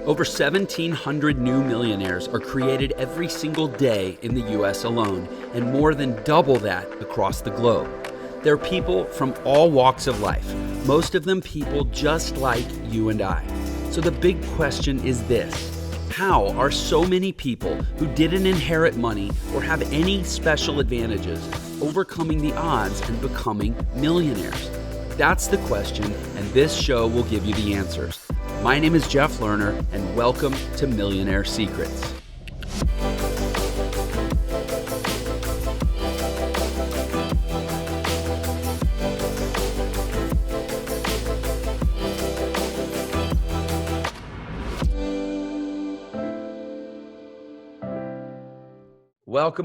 Over 1,700 new millionaires are created every single day in the US alone, and more than double that across the globe. They're people from all walks of life, most of them people just like you and I. So the big question is this: how are so many people who didn't inherit money or have any special advantages overcoming the odds and becoming millionaires? That's the question, and this show will give you the answers. My name is Jeff Lerner, and welcome to Millionaire Secrets.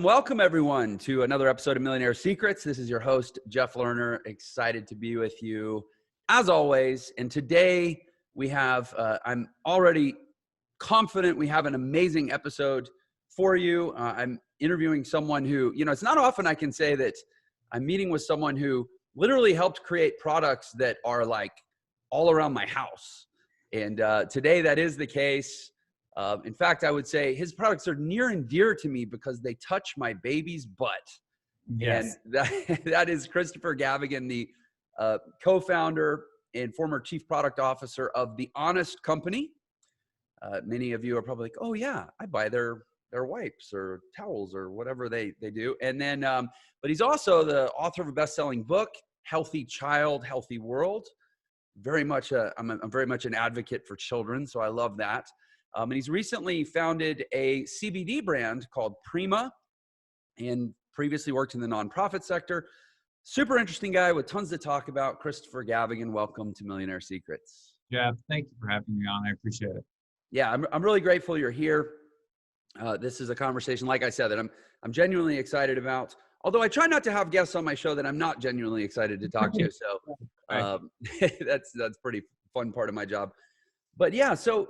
Welcome everyone to another episode of Millionaire Secrets. This is your host, Jeff Lerner. Excited to be with you as always. And today we have, I'm already confident we have an amazing episode for you. I'm interviewing someone who, it's not often I can say that I'm meeting with someone who literally helped create products that are like all around my house. And today that is the case. In fact, I would say his products are near and dear to me because they touch my baby's butt. Yes. And that is Christopher Gavigan, the co-founder and former chief product officer of The Honest Company. Many of you are probably like, oh yeah, I buy their wipes or towels or whatever they do. And then, but he's also the author of a best-selling book, Healthy Child, Healthy World. I'm very much an advocate for children, so I love that. And he's recently founded a CBD brand called Prima and previously worked in the nonprofit sector. Super interesting guy with tons to talk about. Christopher Gavigan, welcome to Millionaire Secrets. Jeff, thank you for having me on. I appreciate it. Yeah, I'm really grateful you're here. This is a conversation, like I said, that I'm genuinely excited about. Although I try not to have guests on my show that I'm not genuinely excited to talk to. So that's pretty fun part of my job. But yeah, so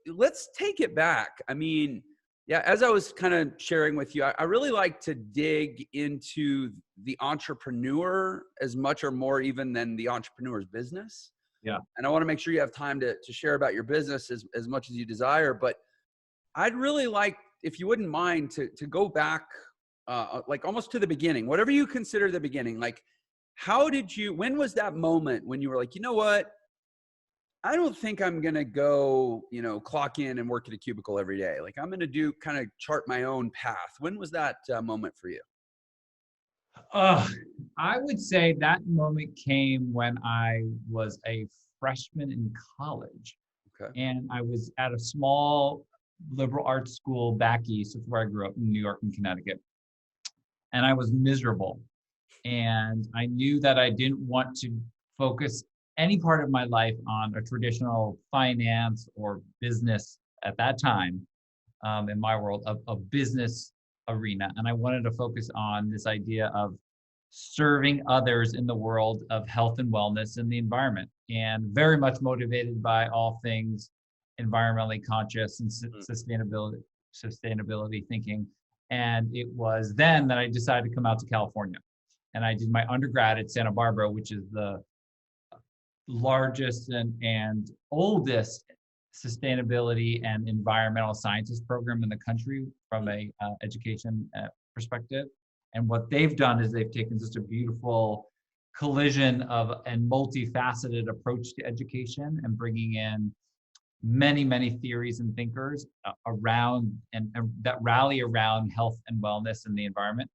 let's take it back. I mean, yeah, as I was kind of sharing with you, I really like to dig into the entrepreneur as much or more even than the entrepreneur's business. Yeah. And I want to make sure you have time to share about your business as much as you desire. But I'd really like, if you wouldn't mind, to go back like almost to the beginning, whatever you consider the beginning. Like, when was that moment when you were like, you know what? I don't think I'm going to go, clock in and work at a cubicle every day. Like I'm going to kind of chart my own path. When was that moment for you? I would say that moment came when I was a freshman in college. Okay. And I was at a small liberal arts school back east. That's where I grew up in New York and Connecticut. And I was miserable. And I knew that I didn't want to focus any part of my life on a traditional finance or business at that time, in my world, a business arena. And I wanted to focus on this idea of serving others in the world of health and wellness and the environment, and very much motivated by all things environmentally conscious and sustainability thinking. And it was then that I decided to come out to California. And I did my undergrad at Santa Barbara, which is the largest and oldest sustainability and environmental sciences program in the country from a education perspective. And what they've done is they've taken just a beautiful collision of and multifaceted approach to education and bringing in many theories and thinkers around and that rally around health and wellness and the environment.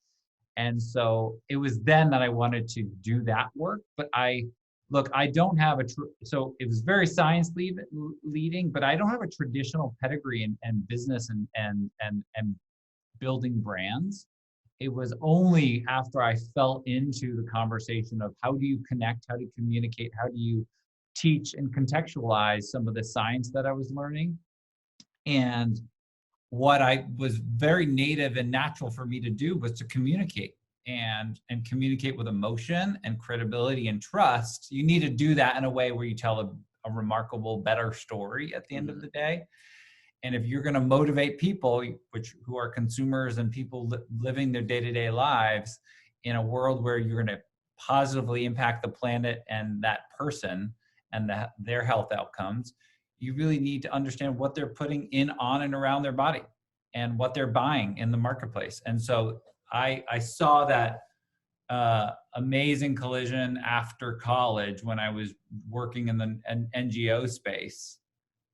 And so it was then that I wanted to do that work, but I don't have so it was very science leading, but I don't have a traditional pedigree in business and building brands. It was only after I fell into the conversation of how do you connect, how do you communicate, how do you teach and contextualize some of the science that I was learning. And what I was very native and natural for me to do was to communicate. And communicate with emotion and credibility and trust. You need to do that in a way where you tell a remarkable, better story at the end of the day. And if you're going to motivate people, who are consumers and people living their day-to-day lives in a world where you're going to positively impact the planet and that person and their health outcomes, you really need to understand what they're putting in, on, and around their body and what they're buying in the marketplace. And so I saw that amazing collision after college when I was working in the NGO space,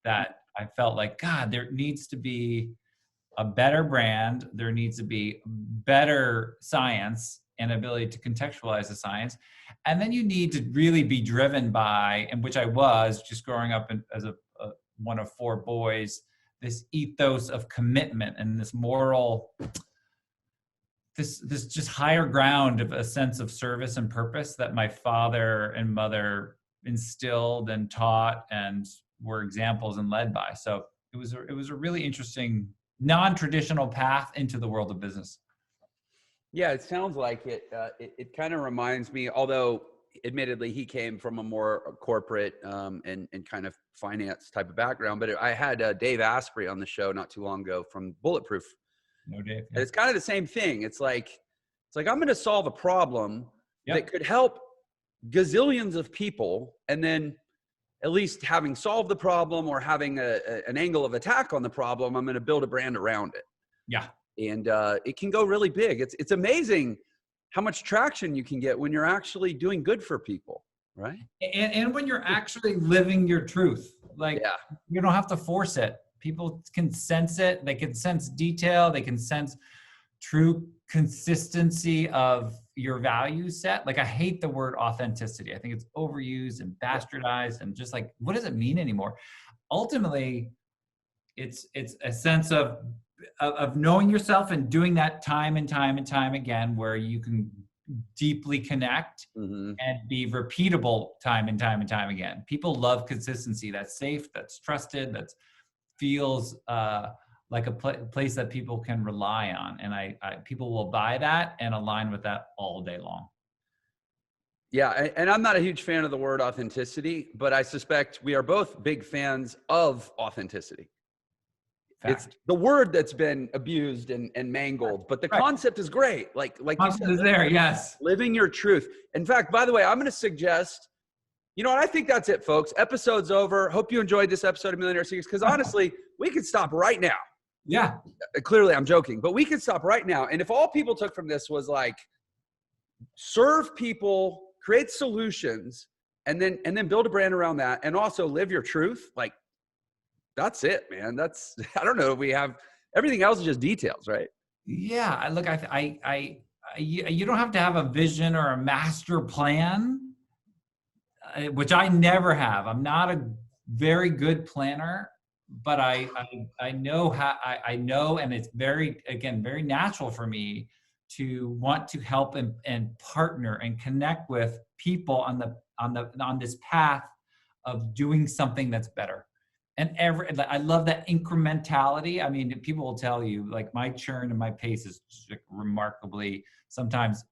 that I felt like, God, there needs to be a better brand. There needs to be better science and ability to contextualize the science. And then you need to really be driven by, and which I was just growing up as one of 4 boys, this ethos of commitment and this moral, this just higher ground of a sense of service and purpose that my father and mother instilled and taught and were examples and led by. So it was a really interesting non-traditional path into the world of business. Yeah, it sounds like it. It kind of reminds me, although admittedly he came from a more corporate and kind of finance type of background, but I had Dave Asprey on the show not too long ago from Bulletproof. No, Dave. And it's kind of the same thing. It's like I'm going to solve a problem that could help gazillions of people, and then at least having solved the problem or having an angle of attack on the problem, I'm going to build a brand around it. Yeah. And it can go really big. It's amazing how much traction you can get when you're actually doing good for people, right? And when you're actually living your truth, like you don't have to force it. People can sense it. They can sense detail. They can sense true consistency of your value set. Like, I hate the word authenticity. I think it's overused and bastardized and just like, what does it mean anymore? Ultimately, it's a sense of knowing yourself and doing that time and time and time again, where you can deeply connect and be repeatable time and time and time again. People love consistency. That's safe, that's trusted, that feels like a place that people can rely on. And I people will buy that and align with that all day long. Yeah, and I'm not a huge fan of the word authenticity, but I suspect we are both big fans of authenticity. Fact. It's the word that's been abused and mangled, but the concept is great. Like you said, is there, yes. Living your truth. In fact, by the way, I'm going to suggest, you know what? I think that's it, folks. Episode's over. Hope you enjoyed this episode of Millionaire Secrets, because honestly, we could stop right now. Yeah. Clearly, I'm joking, but we could stop right now. And if all people took from this was like, serve people, create solutions, and then build a brand around that, and also live your truth, like, that's it, man. That's, I don't know if we have, everything else is just details, right? Yeah. Look, you don't have to have a vision or a master plan, which I never have. I'm not a very good planner, but I know how, I know, and it's very natural for me to want to help and partner and connect with people on this path of doing something that's better. And I love that incrementality. I mean, people will tell you, like, my churn and my pace is remarkably, sometimes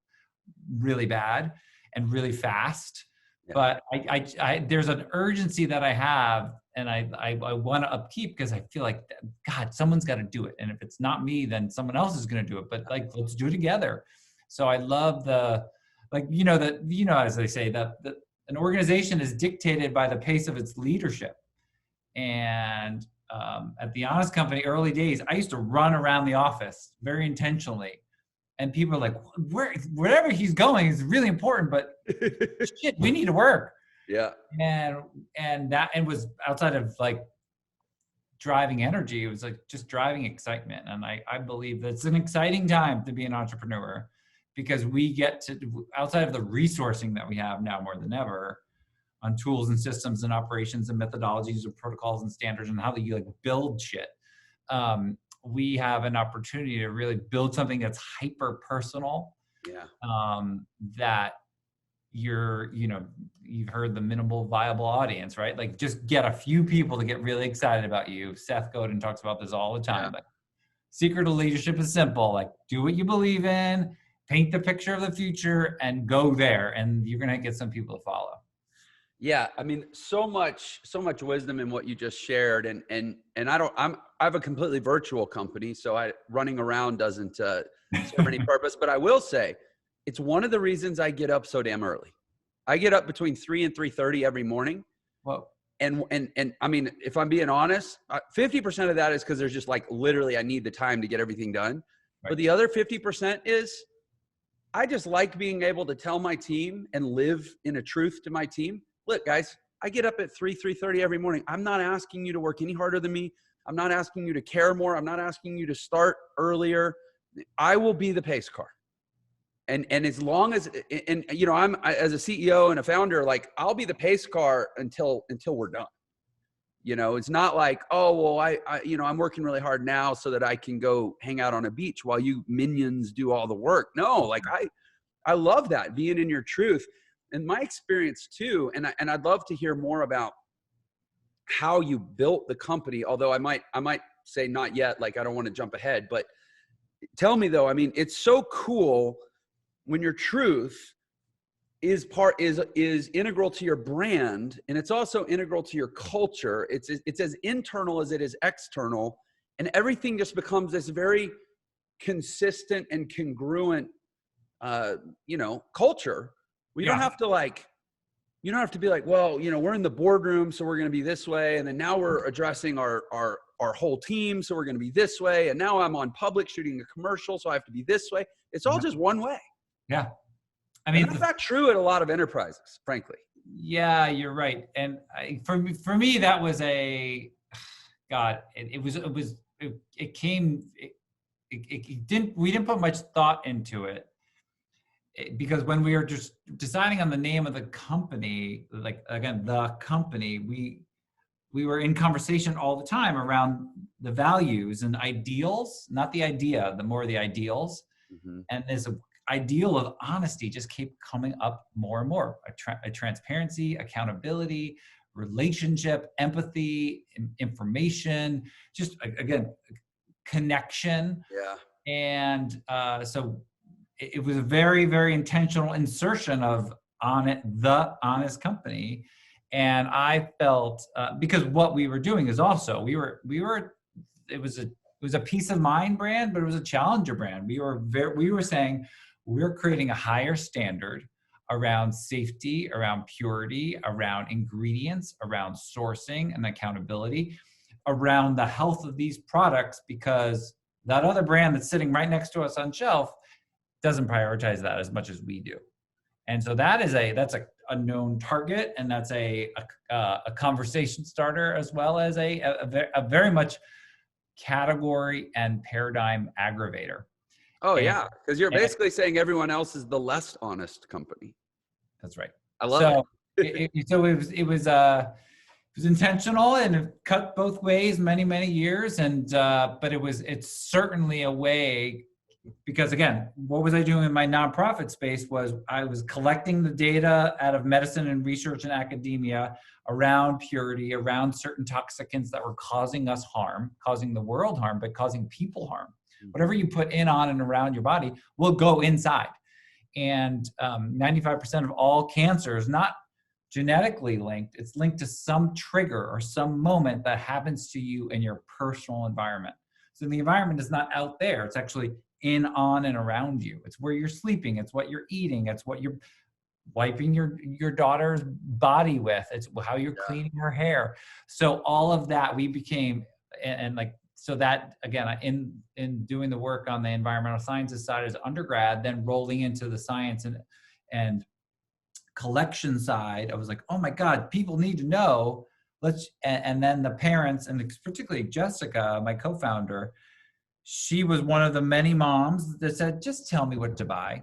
really bad and really fast. Yeah. But I there's an urgency that I have, and I want to upkeep, because I feel like, God, someone's got to do it. And if it's not me, then someone else is going to do it. But like, let's do it together. So I love as they say, that an organization is dictated by the pace of its leadership. And at the Honest Company, early days, I used to run around the office very intentionally. And people are like, wherever he's going is really important, but shit, we need to work. Yeah. And was outside of like driving energy. It was like just driving excitement. And I believe that it's an exciting time to be an entrepreneur, because we get to, outside of the resourcing that we have now more than ever, on tools and systems and operations and methodologies and protocols and standards and how you like build shit. We have an opportunity to really build something that's hyper personal. Yeah. That you've heard the minimal viable audience, right? Like, just get a few people to get really excited about you. Seth Godin talks about this all the time. Yeah. Like, secret of leadership is simple. Like, do what you believe in, paint the picture of the future, and go there. And you're going to get some people to follow. Yeah, I mean, so much wisdom in what you just shared, and I have a completely virtual company, so running around doesn't serve any purpose. But I will say, it's one of the reasons I get up so damn early. I get up between 3 and 3:30 every morning, Well, And I mean, if I'm being honest, 50% of that is because there's just like literally I need the time to get everything done. right. But the other 50% is I just like being able to tell my team and live in a truth to my team. Look, guys, I get up at 3:30 every morning. I'm not asking you to work any harder than me. I'm not asking you to care more. I'm not asking you to start earlier. I will be the pace car. And as long as, and you know, as a CEO and a founder, like I'll be the pace car until we're done. You know, it's not like, oh, well, I'm working really hard now so that I can go hang out on a beach while you minions do all the work. No, like I love that, being in your truth. And my experience too, and I'd love to hear more about how you built the company, although I might say not yet, like I don't want to jump ahead, but tell me though, I mean, it's so cool when your truth is integral to your brand, and it's also integral to your culture. It's as internal as it is external, and everything just becomes this very consistent and congruent culture. We don't have to like, you don't have to be like, well, you know, we're in the boardroom, so we're going to be this way, and then now we're addressing our whole team, so we're going to be this way, and now I'm on public shooting a commercial, so I have to be this way. It's all just one way. Yeah. I mean, that's not true at a lot of enterprises, frankly. Yeah, you're right. And for me, that was it we didn't put much thought into it, because when we were just deciding on the name of the company, like again, the company, we were in conversation all the time around the values and ideals, not the idea, the ideals. Mm-hmm. And this ideal of honesty just kept coming up more and more. A transparency, accountability, relationship, empathy, information, just again, connection. Yeah. And so it was a very, very intentional insertion of the honest company. And I felt, because what we were doing is also, it was a peace of mind brand, but it was a challenger brand. We were saying, we're creating a higher standard around safety, around purity, around ingredients, around sourcing and accountability, around the health of these products, because that other brand that's sitting right next to us on shelf doesn't prioritize that as much as we do. And so that's a known target, and that's a conversation starter, as well as a very much category and paradigm aggravator. Oh, yeah, because you're basically saying everyone else is the less honest company. That's right. I love it. It was intentional, and it cut both ways many years. And but it's certainly a way, because again, what was I doing in my nonprofit space was I was collecting the data out of medicine and research and academia around purity, around certain toxicants that were causing us harm, causing the world harm, but causing people harm. Whatever you put in, on, and around your body will go inside. And 95% of all cancer is not genetically linked. It's linked to some trigger or some moment that happens to you in your personal environment. So the environment is not out there. It's actually in, on, and around you. It's where you're sleeping. It's what you're eating. It's what you're wiping your daughter's body with. It's how you're cleaning her hair. So all of that we became, and like, so that, again, in doing the work on the environmental sciences side as undergrad, then rolling into the science and collection side, I was like, oh my God, people need to know. And then the parents, and particularly Jessica, my co-founder, she was one of the many moms that said, just tell me what to buy.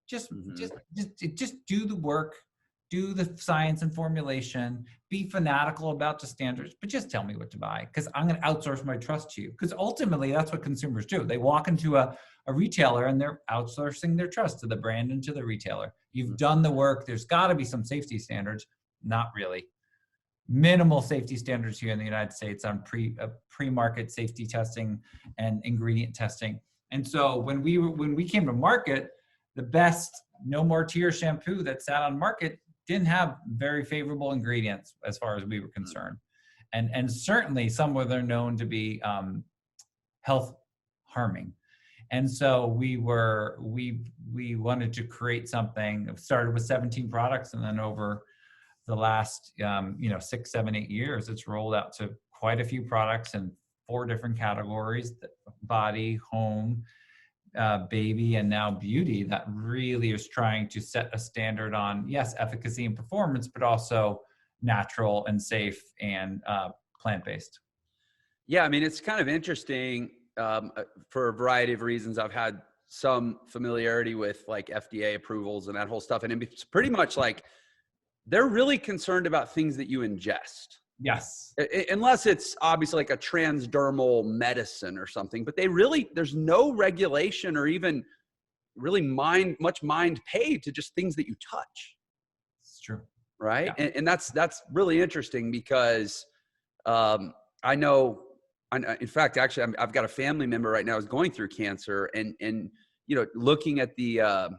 Just do the work, do the science and formulation, be fanatical about the standards, but just tell me what to buy, because I'm going to outsource my trust to you. Because ultimately, that's what consumers do. They walk into a retailer and they're outsourcing their trust to the brand and to the retailer. You've done the work. There's got to be some safety standards. Not really. Minimal safety standards here in the United States on pre-market safety testing and ingredient testing. And so when we came to market, the best No More Tears shampoo that sat on market didn't have very favorable ingredients as far as we were concerned. And certainly some were known to be health harming. And so we wanted to create something. It started with 17 products, and then over the last, 6, 7, 8 years, it's rolled out to quite a few products in 4 different categories: body, home, baby, and now beauty, that really is trying to set a standard on, yes, efficacy and performance, but also natural and safe and plant-based. Yeah, I mean, it's kind of interesting for a variety of reasons. I've had some familiarity with like FDA approvals and that whole stuff. And it's pretty much like they're really concerned about things that you ingest. Yes. Unless it's obviously like a transdermal medicine or something, but there's no regulation or even really much mind paid to just things that you touch. It's true. Right. Yeah. And that's really interesting because I know, in fact, actually, I've got a family member right now who's going through cancer, and looking at the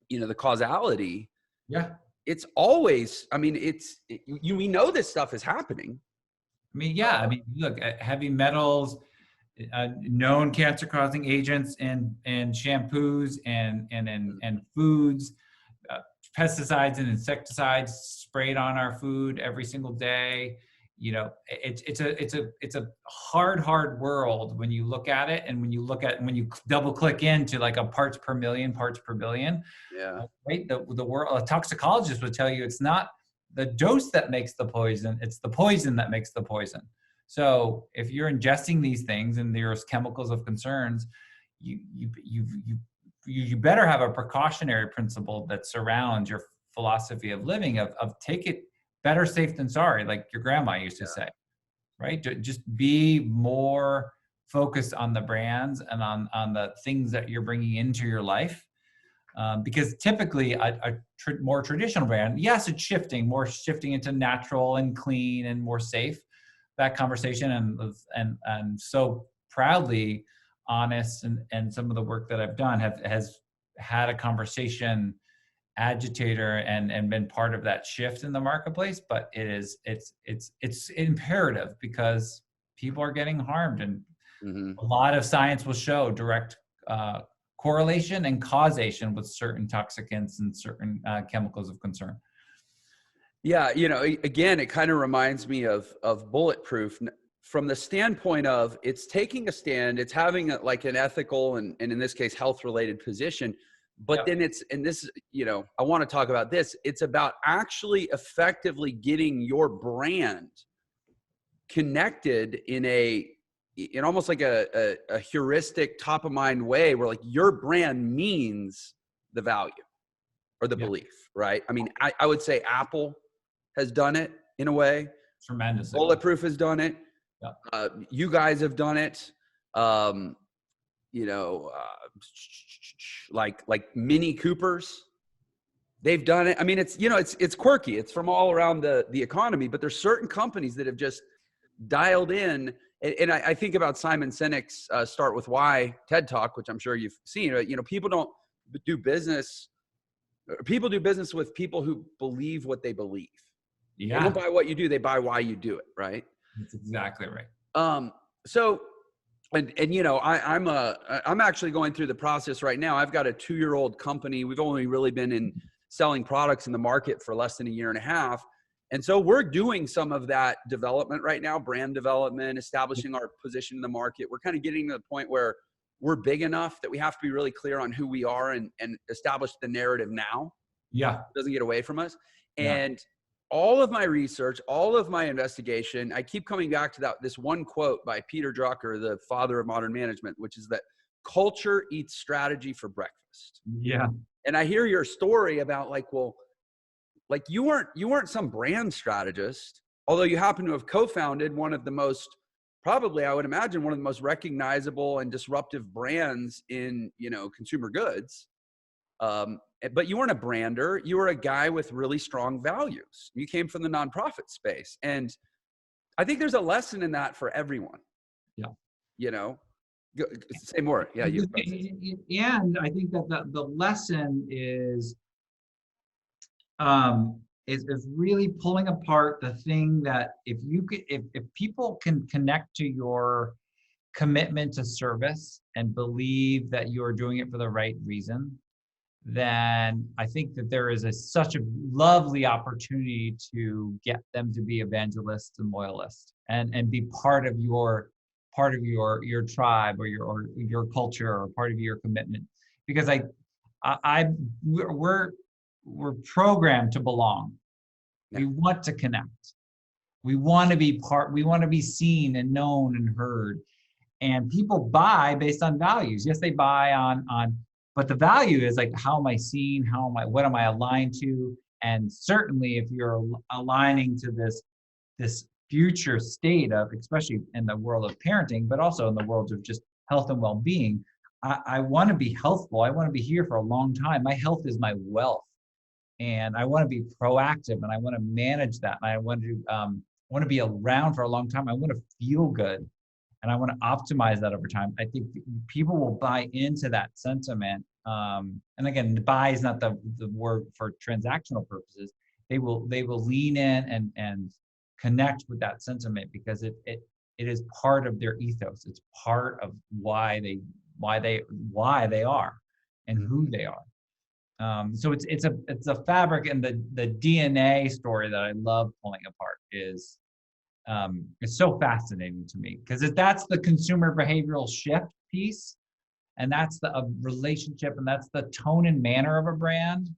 the causality. Yeah. It's always, I mean, we know this stuff is happening. I mean, yeah. I mean, look at heavy metals, known cancer-causing agents in shampoos and foods, pesticides and insecticides sprayed on our food every single day. It's a hard world when you look at it, and when you double click into like a parts per million, parts per billion. Yeah. Right. The world, a toxicologist would tell you it's not the dose that makes the poison, it's the poison that makes the poison. So if you're ingesting these things and there's chemicals of concerns, you better have a precautionary principle that surrounds your philosophy of living, of take it better safe than sorry, like your grandma used to say, right? Just be more focused on the brands and on the things that you're bringing into your life. Because typically a more traditional brand, yes, it's shifting into natural and clean and more safe. That conversation and so proudly honest, and some of the work that I've done has had a conversation agitator and been part of that shift in the marketplace. But it's imperative because people are getting harmed, and a lot of science will show direct correlation and causation with certain toxicants and certain chemicals of concern. Yeah, again, it kind of reminds me of Bulletproof from the standpoint of it's taking a stand, it's having like an ethical and in this case health related position, but then I want to talk about this. It's about actually effectively getting your brand connected in almost like a heuristic top of mind way where like your brand means the value or the belief, right? I mean, I would say Apple has done it in a way. Tremendously. Bulletproof has done it. Yeah. You guys have done it. Like Mini Coopers, they've done it. I mean, it's quirky. It's from all around the economy, but there's certain companies that have just dialed in. And I think about Simon Sinek's Start With Why TED Talk, which I'm sure you've seen. People do business with people who believe what they believe. Yeah. They don't buy what you do, they buy why you do it, right? That's exactly right. I'm actually going through the process right now. I've got a 2-year-old company. We've only really been selling products in the market for less than a year and a half. And so we're doing some of that development right now, brand development, establishing our position in the market. We're kind of getting to the point where we're big enough that we have to be really clear on who we are and establish the narrative now. Yeah. It doesn't get away from us. Yeah. And all of my research, all of my investigation, I keep coming back to this one quote by Peter Drucker, the father of modern management, which is that culture eats strategy for breakfast. Yeah. And I hear your story about you weren't some brand strategist, although you happen to have co-founded one of the most, probably I would imagine one of the most recognizable and disruptive brands in, consumer goods. But you weren't a brander. You were a guy with really strong values. You came from the nonprofit space. And I think there's a lesson in that for everyone. Yeah. Say more. Yeah. And I think that the lesson is really pulling apart the thing that if people can connect to your commitment to service and believe that you're doing it for the right reason, then I think that there is such a lovely opportunity to get them to be evangelists and loyalists and be part of your tribe or your culture or part of your commitment. Because we're programmed to belong. Yeah. We want to connect. We want to be we want to be seen and known and heard. And people buy based on values. Yes, they buy on, but the value is like, how am I seen? What am I aligned to? And certainly if you're aligning to this future state of, especially in the world of parenting, but also in the world of just health and well-being, I want to be healthful. I want to be here for a long time. My health is my wealth. And I want to be proactive and I want to manage that. And I want to be around for a long time. I want to feel good. And I want to optimize that over time. I think people will buy into that sentiment. And again, buy is not the word for transactional purposes. They will lean in and connect with that sentiment because it is part of their ethos. It's part of why they are and who they are. So it's a fabric, and the DNA story that I love pulling apart is. It's so fascinating to me because that's the consumer behavioral shift piece, and that's the relationship, and that's the tone and manner of a brand.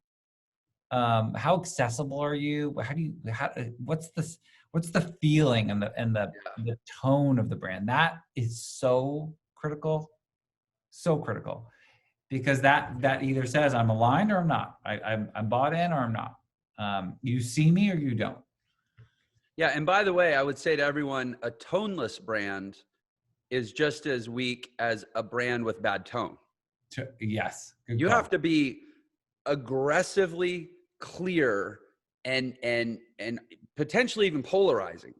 How accessible are you? What's the feeling and the tone of the brand? That is so critical, because that either says I'm aligned or I'm not. I'm bought in or I'm not. You see me or you don't. Yeah. And by the way, I would say to everyone, a toneless brand is just as weak as a brand with bad tone. Yes. You have to be aggressively clear and potentially even polarizing.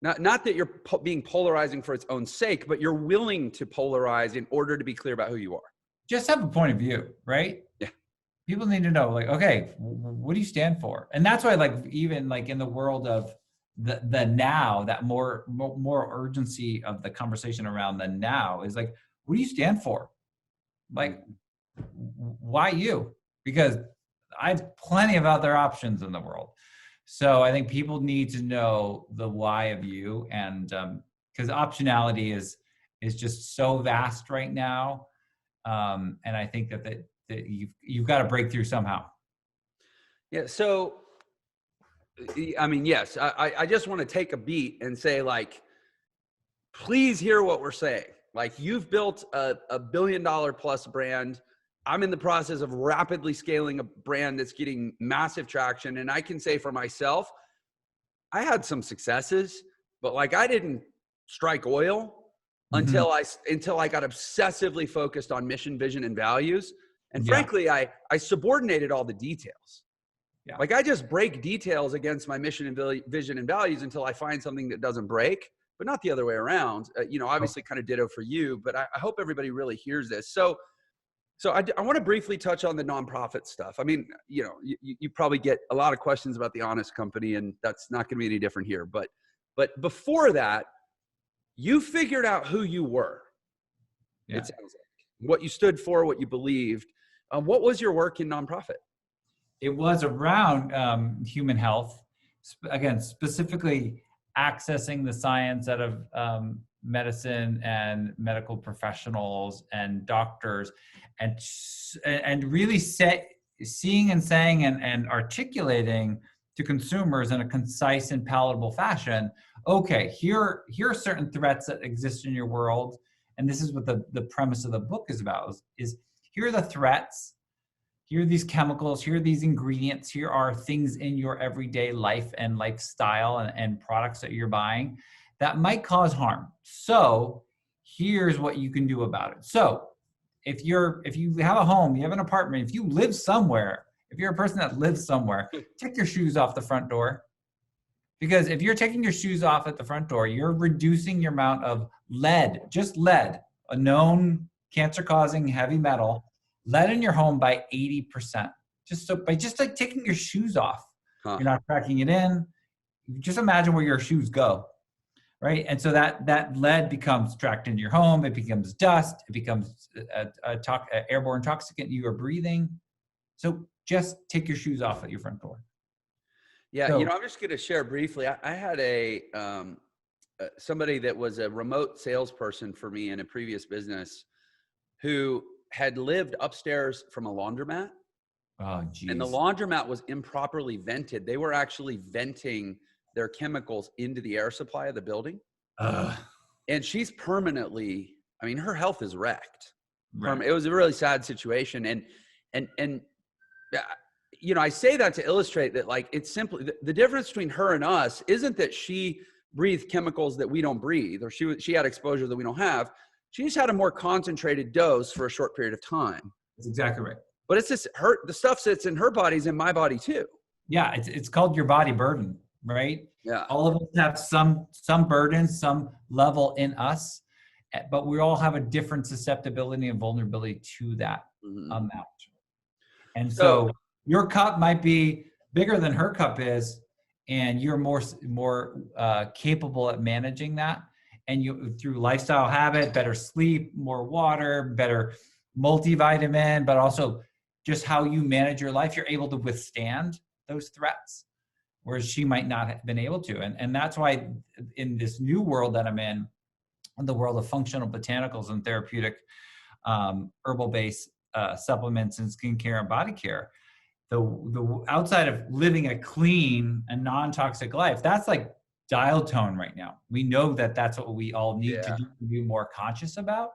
Not that you're being polarizing for its own sake, but you're willing to polarize in order to be clear about who you are. Just have a point of view, right? Yeah. People need to know, like, okay, what do you stand for? And that's why, like, even like in the world of the now, that more urgency of the conversation around the now is like, what do you stand for? Like, why you? Because I have plenty of other options in the world. So I think people need to know the why of you, and because optionality is just so vast right now, and I think that you've got to break through somehow. Yeah. So, I mean, yes, I just want to take a beat and say, like, please hear what we're saying. Like, you've built a $1 billion plus brand. I'm in the process of rapidly scaling a brand that's getting massive traction. And I can say for myself, I had some successes, but like, I didn't strike oil until I got obsessively focused on mission, vision, and values. And frankly, I subordinated all the details. Yeah. Like, I just break details against my mission and vision and values until I find something that doesn't break, but not the other way around. Obviously kind of ditto for you, but I hope everybody really hears this. So I want to briefly touch on the nonprofit stuff. I mean, you probably get a lot of questions about the Honest Company, and that's not going to be any different here. But before that, you figured out who you were. Yeah. It sounds like what you stood for, what you believed. What was your work in nonprofit? It was around human health, again, specifically accessing the science out of medicine and medical professionals and doctors, and really seeing and saying and articulating to consumers in a concise and palatable fashion, okay, here are certain threats that exist in your world, and this is what the premise of the book is about, is here are the threats. Here are these chemicals, here are these ingredients, here are things in your everyday life and lifestyle and products that you're buying that might cause harm. So here's what you can do about it. So if you have a home, you have an apartment, if you live somewhere, if you're a person that lives somewhere, take your shoes off the front door. Because if you're taking your shoes off at the front door, you're reducing your amount of lead, a known cancer-causing heavy metal, lead in your home by 80%. By like taking your shoes off, You're not tracking it in. Just imagine where your shoes go, right? And so that lead becomes tracked into your home. It becomes dust. It becomes an airborne toxicant you are breathing. So just take your shoes off at your front door. Yeah, So, I'm just going to share briefly. I had somebody that was a remote salesperson for me in a previous business who had lived upstairs from a laundromat, oh, and the geez. laundromat was improperly vented. They were actually venting their chemicals into the air supply of the building. And she's permanently, I mean, her health is wrecked. Right. It was a really sad situation. And I say that to illustrate that, like, it's simply the difference between her and us isn't that she breathed chemicals that we don't breathe, or she had exposure that we don't have. She just had a more concentrated dose for a short period of time. That's exactly right. But it's just the stuff that's in her body's in my body too. Yeah, it's called your body burden, right? Yeah. All of us have some burden, some level in us, but we all have a different susceptibility and vulnerability to that amount. And so your cup might be bigger than her cup is, and you're more capable at managing that. And you, through lifestyle habit, better sleep, more water, better multivitamin, but also just how you manage your life, you're able to withstand those threats, whereas she might not have been able to. And that's why in this new world that I'm in the world of functional botanicals and therapeutic herbal-based supplements and skincare and body care, the outside of living a clean and non-toxic life, that's like dial tone right now. We know that that's what we all need to be more conscious about.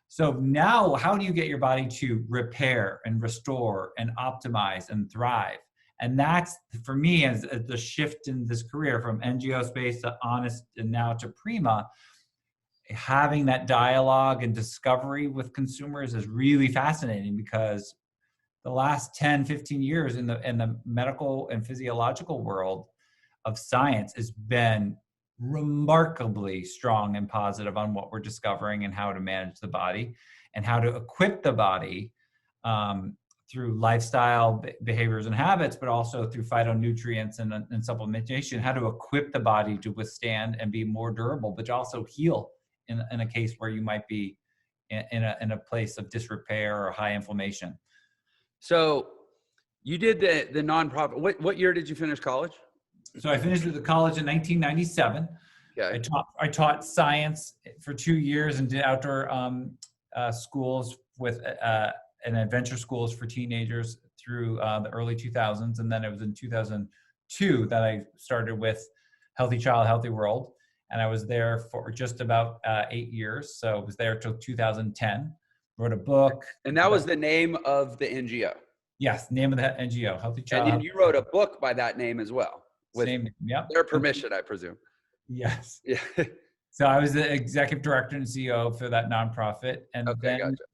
So now, how do you get your body to repair and restore and optimize and thrive? And that's, for me, as the shift in this career from NGO space to Honest and now to Prima, having that dialogue and discovery with consumers is really fascinating, because the last 10, 15 years in the medical and physiological world of science has been remarkably strong and positive on what we're discovering and how to manage the body and how to equip the body through lifestyle behaviors and habits, but also through phytonutrients and supplementation, how to equip the body to withstand and be more durable, but also heal in a case where you might be in a place of disrepair or high inflammation. So you did the nonprofit. What year did you finish college? So I finished with the college in 1997. Okay. I taught science for 2 years and did outdoor schools with and adventure schools for teenagers through the early 2000s. And then it was in 2002 that I started with Healthy Child, Healthy World. And I was there for just about 8 years. So I was there till 2010, wrote a book. And that was the name of the NGO? Yes, name of the NGO, Healthy Child. And you wrote a book by that name as well? With their permission, I presume. Yes. Yeah. So I was the executive director and CEO for that nonprofit. And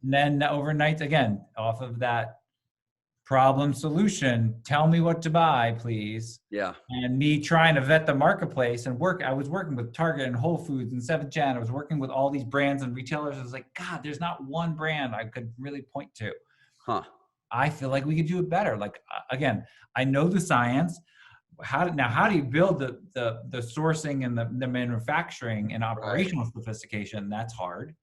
then overnight, again, off of that problem solution, tell me what to buy, please. Yeah. And me trying to vet the marketplace and I was working with Target and Whole Foods and 7th Gen. I was working with all these brands and retailers. I was like, God, there's not one brand I could really point to. I feel like we could do it better. Like, again, I know the science. How do you build the sourcing and the manufacturing and operational sophistication? That's hard.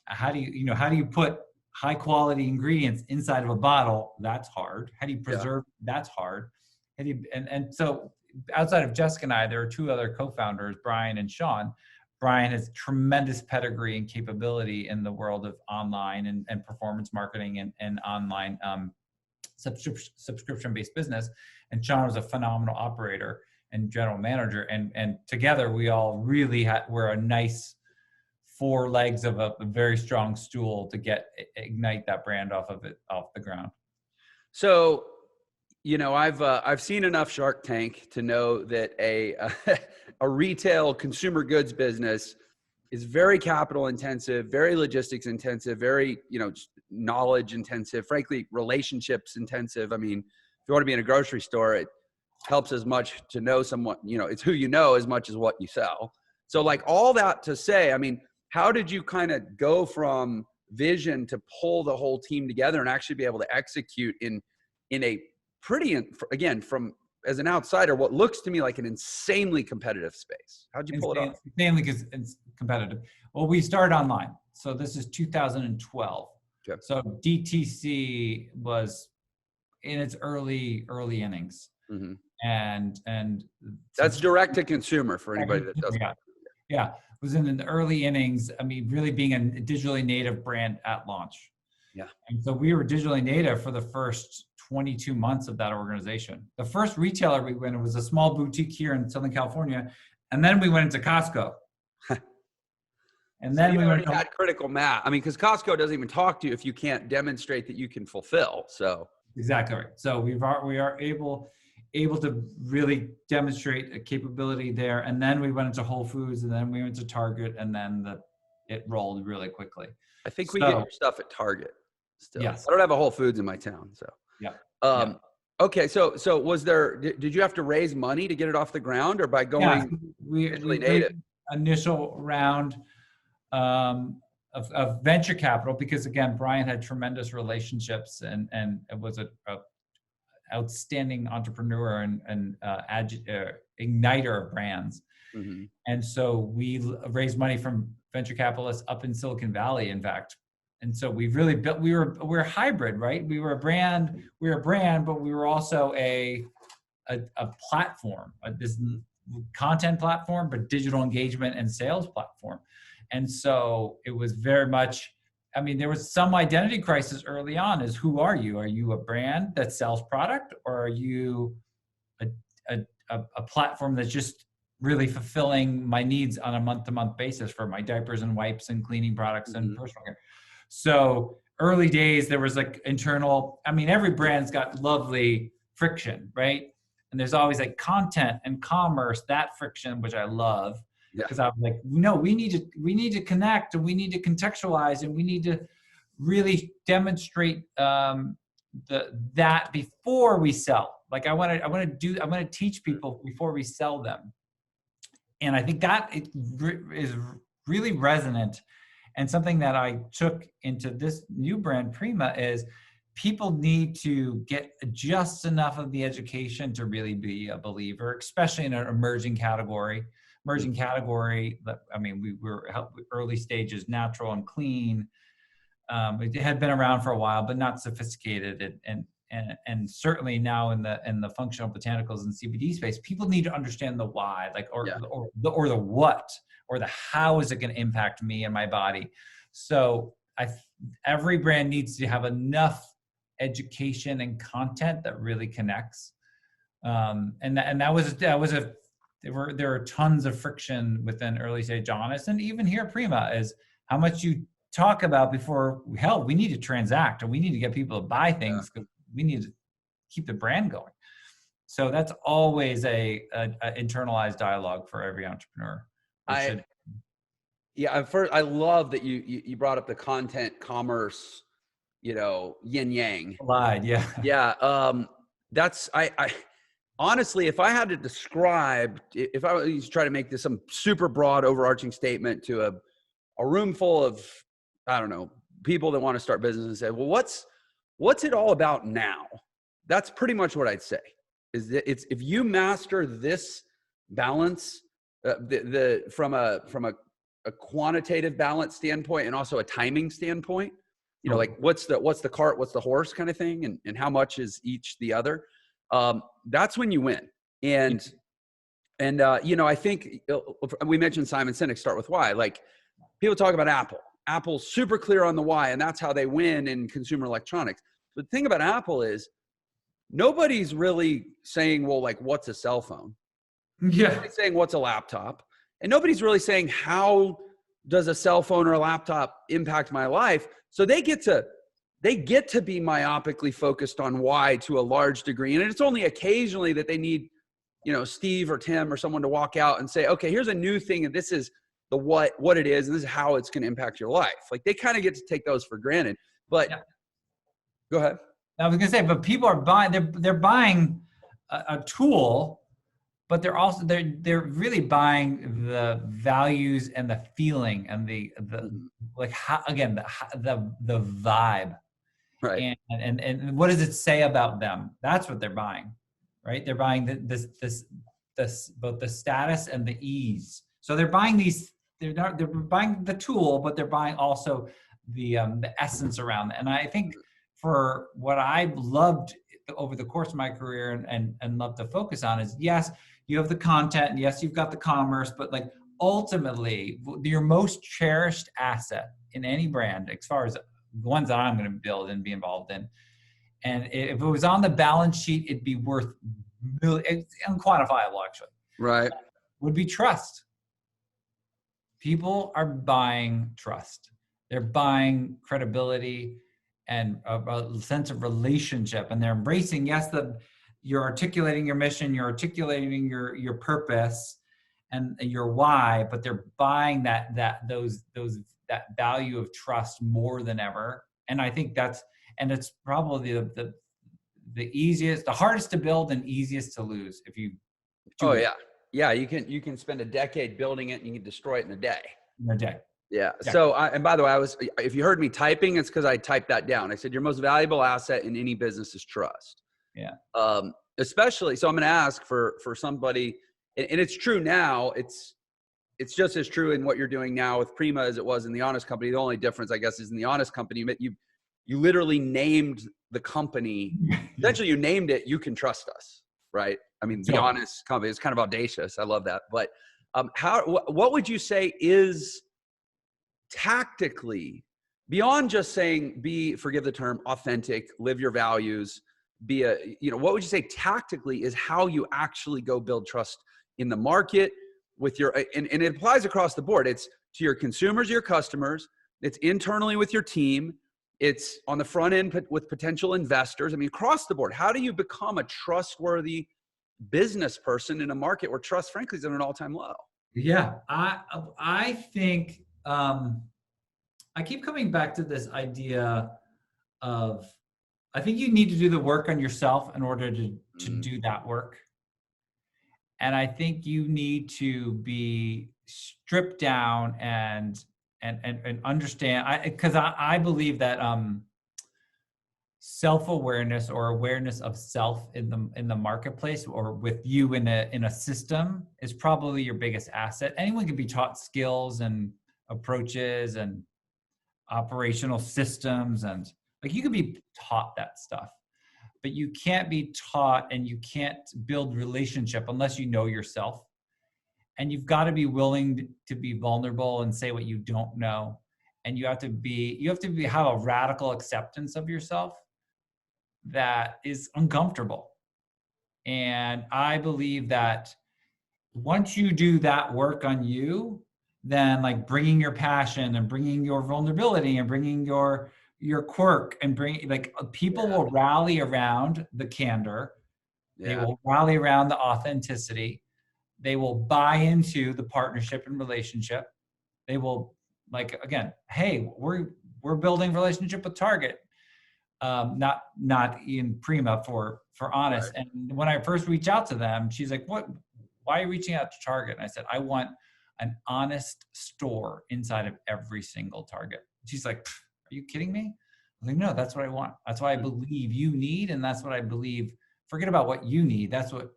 How do you put high quality ingredients inside of a bottle? That's hard. How do you preserve? That's hard. And so outside of Jessica and I, there are 2 other co-founders, Brian and Sean. Brian has tremendous pedigree and capability in the world of online and performance marketing and online subscription-based business. And Sean was a phenomenal operator and general manager. And together we all really were a nice 4 legs of a very strong stool to ignite that brand off the ground. So, I've seen enough Shark Tank to know that a retail consumer goods business is very capital intensive, very logistics intensive, very, knowledge intensive, frankly, relationships intensive. I mean, if you want to be in a grocery store, it helps as much to know someone, it's who you know as much as what you sell. So like all that to say, I mean, how did you kind of go from vision to pull the whole team together and actually be able to execute in a pretty, again, from as an outsider, what looks to me like an insanely competitive space? How'd you pull it off? Mainly because it's competitive. Well, we started online. So this is 2012. Okay. So DTC was in its early innings. Mhm. And That's direct to consumer for anybody that doesn't. yeah, it was in the early innings. I mean, really being a digitally native brand at launch. Yeah. And so we were digitally native for the first 22 months of that organization. The first retailer we went, it was a small boutique here in Southern California. And then we went into Costco. And So then you we already went had critical mass. I mean, because Costco doesn't even talk to you if you can't demonstrate that you can fulfill. So exactly right. So we are able to really demonstrate a capability there. And then we went into Whole Foods, and then we went to Target, and then it rolled really quickly. I think we get your stuff at Target still. Yes. I don't have a Whole Foods in my town. So yeah. Okay. So was there, did you have to raise money to get it off the ground, or by going digitally native? Initial round of venture capital, because again, Brian had tremendous relationships and it was a outstanding entrepreneur and igniter of brands. Mm-hmm. And so we raised money from venture capitalists up in Silicon Valley, in fact. And so we really built, we're hybrid, right? We were a brand, but we were also a platform, this content platform, but digital engagement and sales platform. And so it was very much, I mean, there was some identity crisis early on, is who are you? Are you a brand that sells product, or are you a platform that's just really fulfilling my needs on a month-to-month basis for my diapers and wipes and cleaning products and personal care? So early days, there was like internal, I mean, every brand's got lovely friction, right? And there's always like content and commerce, that friction, which I love. Because I was like, no, we need to connect, and we need to contextualize, and we need to really demonstrate that before we sell. Like I want to teach people before we sell them. And I think that is really resonant, and something that I took into this new brand Prima is people need to get just enough of the education to really be a believer, especially in an emerging category. I mean, we were early stages, natural and clean. It had been around for a while, but not sophisticated. And certainly now in the functional botanicals and CBD space, people need to understand the why, like or the what, or the how is it going to impact me and my body. So every brand needs to have enough education and content that really connects. There are tons of friction within early stage Honest, and even here at Prima, is how much you talk about before, hell, we need to transact, and we need to get people to buy things, because we need to keep the brand going. So that's always a internalized dialogue for every entrepreneur. I love that you brought up the content commerce, yin yang. That's honestly, if I had to describe, if I was to try to make this some super broad overarching statement to a room full of, I don't know, people that want to start business, and say, well, what's it all about now? That's pretty much what I'd say. Is that it's, if you master this balance, from a quantitative balance standpoint, and also a timing standpoint, like what's the cart, what's the horse kind of thing, and how much is each the other. That's when you win. And I think we mentioned Simon Sinek, start with why. Like, people talk about Apple's super clear on the why, and that's how they win in consumer electronics. But the thing about Apple is nobody's really saying, well, like, what's a cell phone? Nobody's saying what's a laptop, and nobody's really saying how does a cell phone or a laptop impact my life. So they get to be myopically focused on why to a large degree. And it's only occasionally that they need, Steve or Tim or someone to walk out and say, okay, here's a new thing, and this is the what it is, and this is how it's going to impact your life. Like, they kind of get to take those for granted. But go ahead. I was going to say, but people are buying, they're buying a tool, but they're really buying the values and the feeling and the like, how, again, the vibe. Right. And what does it say about them? That's what they're buying, right? They're buying this both the status and the ease. So they're buying they're buying the tool, but they're buying also the essence around it. And I think for what I've loved over the course of my career and love to focus on is, yes, you have the content and yes, you've got the commerce, but like ultimately your most cherished asset in any brand, as far as the ones that I'm going to build and be involved in. And if it was on the balance sheet, it'd be worth it's unquantifiable actually. Right. Would be trust. People are buying trust. They're buying credibility and a sense of relationship, and they're embracing, yes, you're articulating your mission, you're articulating your purpose and your why, but they're buying that value of trust more than ever. And I think it's probably the easiest, the hardest to build and easiest to lose if you do it. Yeah, you can spend a decade building it and you can destroy it in a day. Yeah. Yeah. So, and by the way, if you heard me typing, it's because I typed that down. I said, your most valuable asset in any business is trust. Yeah. Especially, so I'm going to ask for somebody, and it's true now. It's just as true in what you're doing now with Prima as it was in the Honest Company. The only difference, I guess, is in the Honest Company, you literally named the company. Essentially, you named it, You Can Trust Us, right? I mean, the Honest Company is kind of audacious. I love that. But what would you say is tactically, beyond just saying forgive the term, authentic, live your values, what would you say tactically is how you actually go build trust in the market with and it applies across the board. It's to your consumers, your customers, it's internally with your team, it's on the front end with potential investors. I mean, across the board, how do you become a trustworthy business person in a market where trust, frankly, is at an all-time low? Yeah, I think I keep coming back to this idea of, I think you need to do the work on yourself in order to do that work. And I think you need to be stripped down and understand, because I believe that self-awareness or awareness of self in the marketplace or with you in a system is probably your biggest asset. Anyone can be taught skills and approaches and operational systems, and like you can be taught that stuff, but you can't be taught and you can't build relationship unless you know yourself. And you've got to be willing to be vulnerable and say what you don't know. And you have to have a radical acceptance of yourself that is uncomfortable. And I believe that once you do that work on you, then like bringing your passion and bringing your vulnerability and bringing your quirk and people will rally around the candor. They will rally around the authenticity. They will buy into the partnership and relationship. They will again, hey, we're building relationship with Target. Not in Prima for Honest. Right. And when I first reached out to them, she's like, why are you reaching out to Target? And I said, I want an honest store inside of every single Target. She's like, are you kidding me? I'm like, no, that's what I want. That's what I believe you need. And that's what I believe, forget about what you need. That's what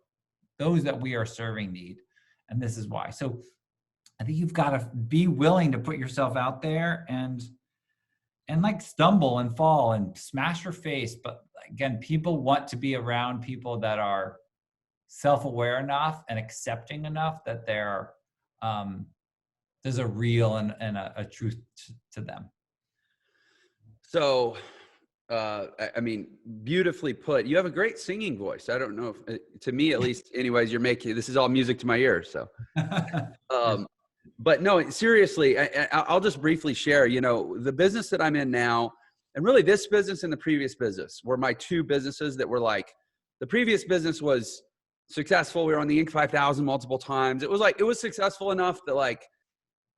those that we are serving need. And this is why. So I think you've got to be willing to put yourself out there and stumble and fall and smash your face. But again, people want to be around people that are self-aware enough and accepting enough that there's a real and a truth to them. So, I mean, beautifully put. You have a great singing voice. I don't know if, to me at least, anyways, this is all music to my ears. So, but no, seriously, I'll just briefly share, the business that I'm in now, and really this business and the previous business were my two businesses that were the previous business was successful. We were on the Inc. 5000 multiple times. It was successful enough that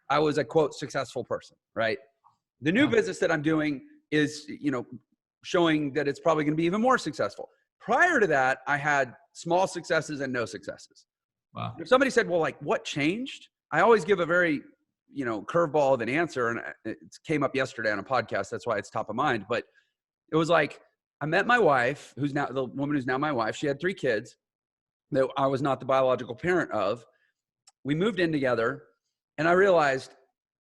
I was a quote successful person, right? The new business that I'm doing is, showing that it's probably going to be even more successful. Prior to that, I had small successes and no successes. Wow. If somebody said, well, what changed? I always give a very, curveball of an answer. And it came up yesterday on a podcast. That's why it's top of mind. But it was I met my wife, who's now the woman who's now my wife. She had 3 kids that I was not the biological parent of. We moved in together and I realized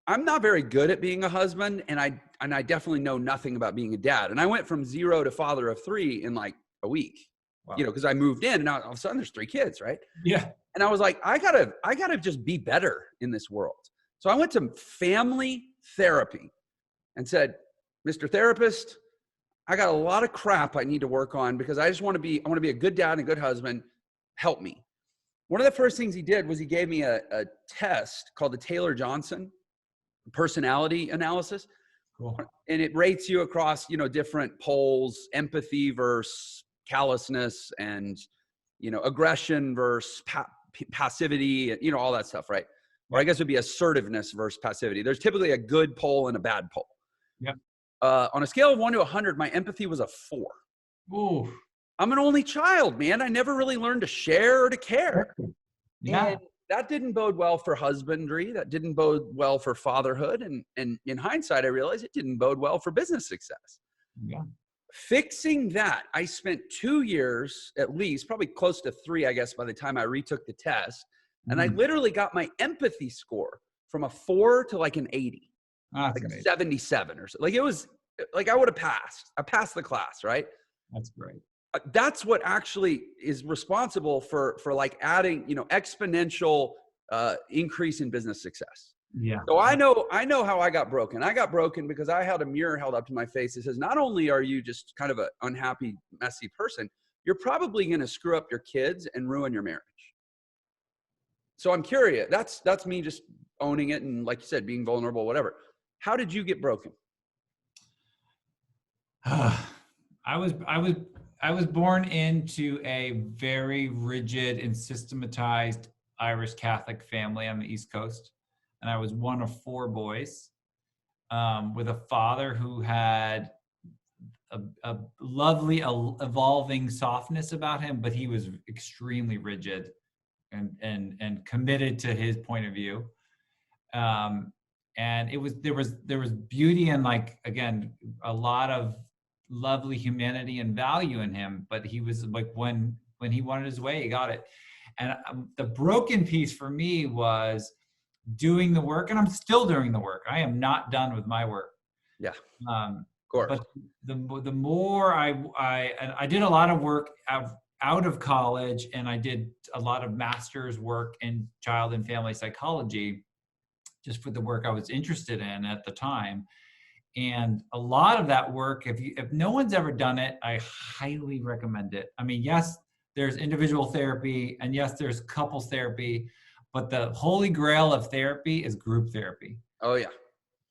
I'm not very good at being a husband. And I definitely know nothing about being a dad. And I went from 0 to father of 3 in a week, Wow. because I moved in and now all of a sudden there's 3 kids, right? Yeah. And I was like, I gotta just be better in this world. So I went to family therapy and said, Mr. Therapist, I got a lot of crap I need to work on because I want to be a good dad and a good husband. Help me. One of the first things he did was he gave me a test called the Taylor-Johnson personality analysis. Cool. And it rates you across, different poles, empathy versus callousness and, aggression versus passivity, and, all that stuff, right? Or I guess it would be assertiveness versus passivity. There's typically a good pole and a bad pole. Yeah. On a scale of 1 to 100, my empathy was a 4. Ooh. I'm an only child, man. I never really learned to share or to care. Yeah. And that didn't bode well for husbandry. That didn't bode well for fatherhood. And in hindsight, I realized it didn't bode well for business success. Yeah. Fixing that, I spent 2 years, at least, probably close to 3, I guess, by the time I retook the test. And I literally got my empathy score from a 4 to like an 80, That's like amazing. a 77 or so. Like it was like I would have passed. I passed the class, right? That's great. That's what actually is responsible for like adding, exponential increase in business success. Yeah. So I know how I got broken. I got broken because I had a mirror held up to my face that says, not only are you just kind of an unhappy, messy person, you're probably going to screw up your kids and ruin your marriage. So I'm curious. That's me just owning it. And like you said, being vulnerable, whatever. How did you get broken? I was born into a very rigid and systematized Irish Catholic family on the East Coast. And I was one of 4 boys, with a father who had a lovely, evolving softness about him, but he was extremely rigid and committed to his point of view. And there was beauty and, like, again, a lot of lovely humanity and value in him, but he was like, when he wanted his way, he got it. And the broken piece for me was doing the work, and I'm still doing the work. I am not done with my work. Yeah. Of course. But the more I did a lot of work out of college, and I did a lot of master's work in child and family psychology, just for the work I was interested in at the time. And a lot of that work, if no one's ever done it, I highly recommend it. I mean, yes, there's individual therapy, and yes, there's couples therapy, but the holy grail of therapy is group therapy. Oh yeah.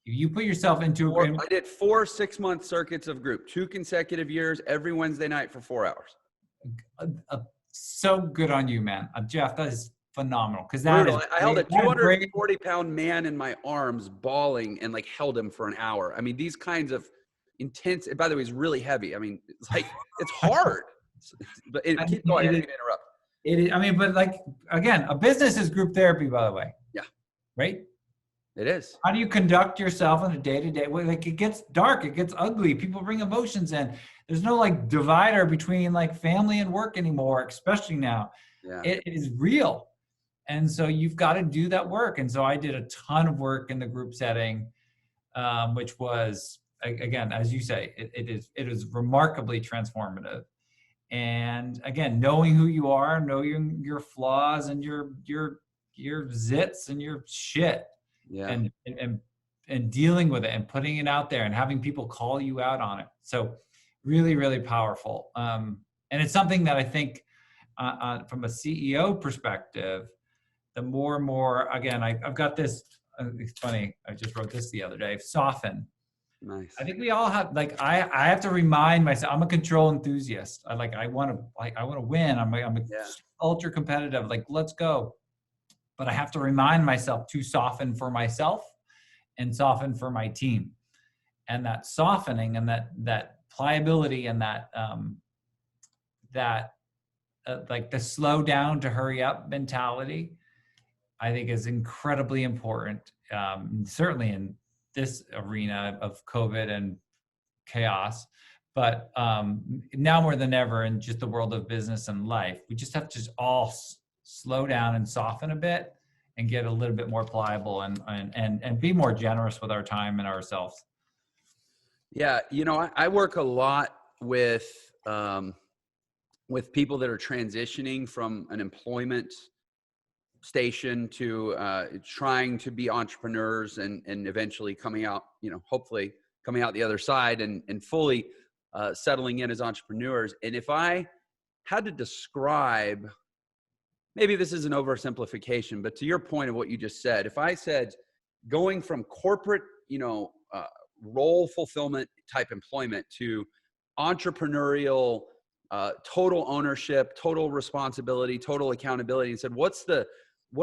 You put yourself into I did 4 6-month circuits of group, 2 consecutive years, every Wednesday night for 4 hours. So good on you, man. Jeff, that is phenomenal. Because that is, I held a 240-pound man in my arms, bawling, and like held him for an hour. I mean, these kinds of intense. By the way, it's really heavy. I mean, it's like it's hard. But keep going. I didn't interrupt. It is. I mean, but like, again, a business is group therapy, by the way. Yeah. Right. It is. How do you conduct yourself on a day-to-day? Like, it gets dark, it gets ugly. People bring emotions in. There's no like divider between like family and work anymore, especially now. Yeah. It is real. And so you've got to do that work. And so I did a ton of work in the group setting, which was, again, as you say, it is remarkably transformative. And again, knowing who you are, knowing your flaws and your zits and your shit. Yeah. And dealing with it and putting it out there and having people call you out on it. So really, really powerful. And it's something that I think from a CEO perspective, the more and more, again, I've got this, it's funny, I just wrote this the other day, soften. Nice. I think we all have, like, I have to remind myself, I'm a control enthusiast. I want to win. I'm ultra competitive, like, let's go. But I have to remind myself to soften for myself and soften for my team. And that softening and that pliability and that like the slow down to hurry up mentality, I think is incredibly important. Certainly in this arena of COVID and chaos, but now more than ever in just the world of business and life, we just have to just all slow down and soften a bit and get a little bit more pliable and be more generous with our time and ourselves. Yeah. I work a lot with with people that are transitioning from an employment station to trying to be entrepreneurs and eventually coming out, hopefully coming out the other side and fully settling in as entrepreneurs. And if I had to describe, maybe this is an oversimplification, but to your point of what you just said, if I said going from corporate, role fulfillment type employment to entrepreneurial, total ownership, total responsibility, total accountability, and said, what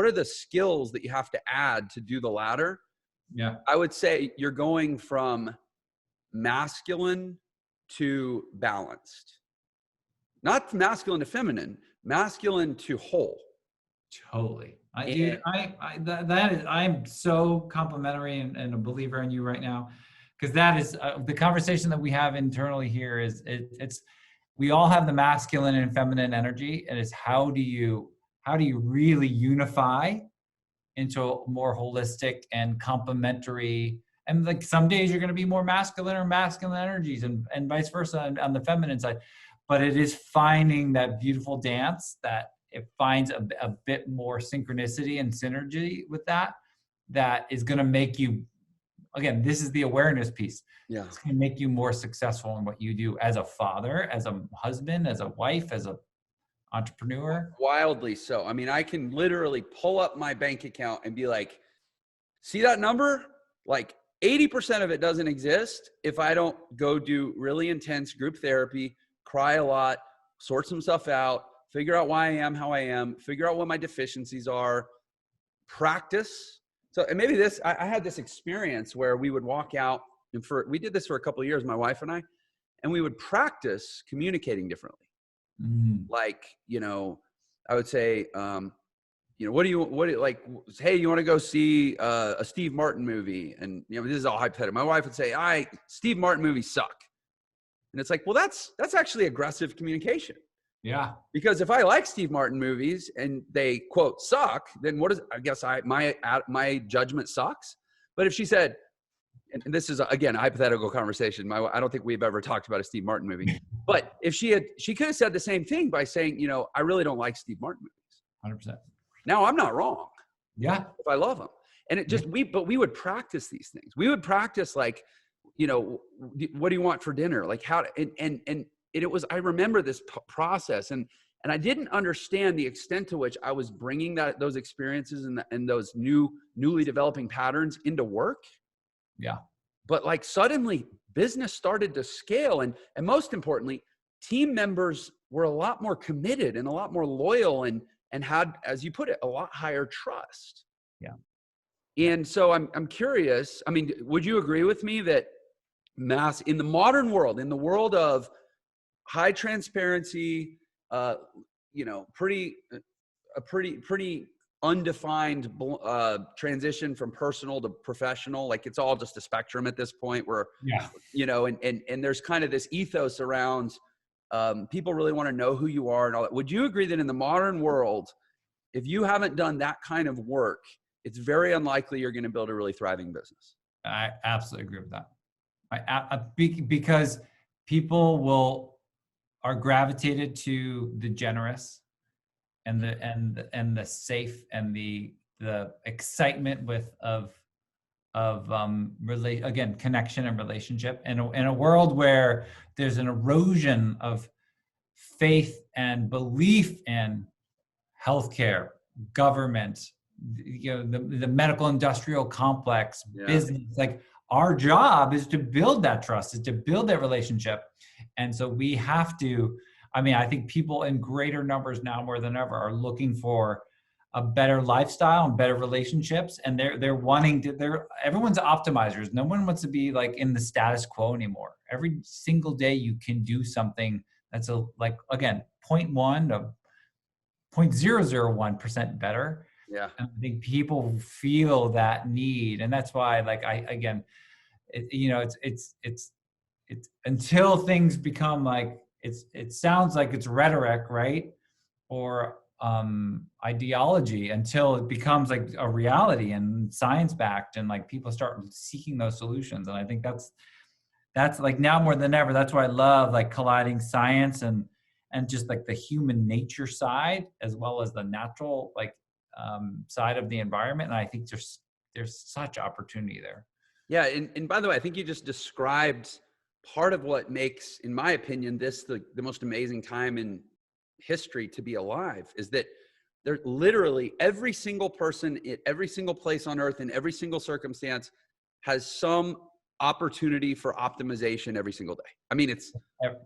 are the skills that you have to add to do the latter? Yeah. I would say you're going from masculine to balanced. Not masculine to feminine, masculine to whole. Totally. I'm so complimentary and a believer in you right now, because that is the conversation that we have internally here is it's we all have the masculine and feminine energy, and it's how do you really unify into a more holistic and complementary, and like some days you're going to be more masculine or masculine energies and vice versa on the feminine side, but it is finding that beautiful dance that it finds a bit more synchronicity and synergy with that is going to make you, again, this is the awareness piece. Yeah. It's going to make you more successful in what you do as a father, as a husband, as a wife, as a entrepreneur. Wildly so. I mean, I can literally pull up my bank account and be like, see that number? Like 80% of it doesn't exist if I don't go do really intense group therapy, cry a lot, sort some stuff out, figure out why I am how I am, figure out what my deficiencies are, practice. So, and maybe I had this experience where we would walk out, and we did this for a couple of years, my wife and I, and we would practice communicating differently. Like, I would say, what do you like, hey, you want to go see a Steve Martin movie? And, this is all hypothetical. My wife would say, Steve Martin movies suck. And it's like, well, that's actually aggressive communication. Yeah. Because if I like Steve Martin movies and they quote suck, then I guess my judgment sucks. But if she said, and this is again a hypothetical conversation, I don't think we've ever talked about a Steve Martin movie, but if she could have said the same thing by saying, I really don't like Steve Martin movies. 100%. Now I'm not wrong. Yeah. If I love them. And it just, we would practice these things. We would practice like, what do you want for dinner? Like how, and it was, I remember this process and I didn't understand the extent to which I was bringing those experiences and those newly developing patterns into work. Yeah. But like suddenly business started to scale. And most importantly, team members were a lot more committed and a lot more loyal and had, as you put it, a lot higher trust. Yeah. And so I'm curious, I mean, would you agree with me that in the modern world, in the world of high transparency, pretty undefined transition from personal to professional, like it's all just a spectrum at this point where, and there's kind of this ethos around people really want to know who you are and all that. Would you agree that in the modern world, if you haven't done that kind of work, it's very unlikely you're going to build a really thriving business? I absolutely agree with that. Because people are gravitated to the generous and the safe and the excitement again, connection and relationship. And in a world where there's an erosion of faith and belief in healthcare, government, the medical industrial complex, business, like our job is to build that trust, is to build that relationship. And so we have to, I think people in greater numbers now more than ever are looking for a better lifestyle and better relationships. And they're wanting to, everyone's optimizers. No one wants to be like in the status quo anymore. Every single day you can do something that's again, 0.1 to 0.001% better. Yeah. And I think people feel that need. And that's why, it's until things become like, it sounds like it's rhetoric, right? Or ideology, until it becomes like a reality and science-backed, and like people start seeking those solutions. And I think that's like now more than ever, that's why I love like colliding science and and just like the human nature side, as well as the natural side of the environment. And I think there's such opportunity there. Yeah. And by the way, I think you just described part of what makes, in my opinion, this the most amazing time in history to be alive, is that there literally every single person at every single place on earth in every single circumstance has some opportunity for optimization every single day. I mean, it's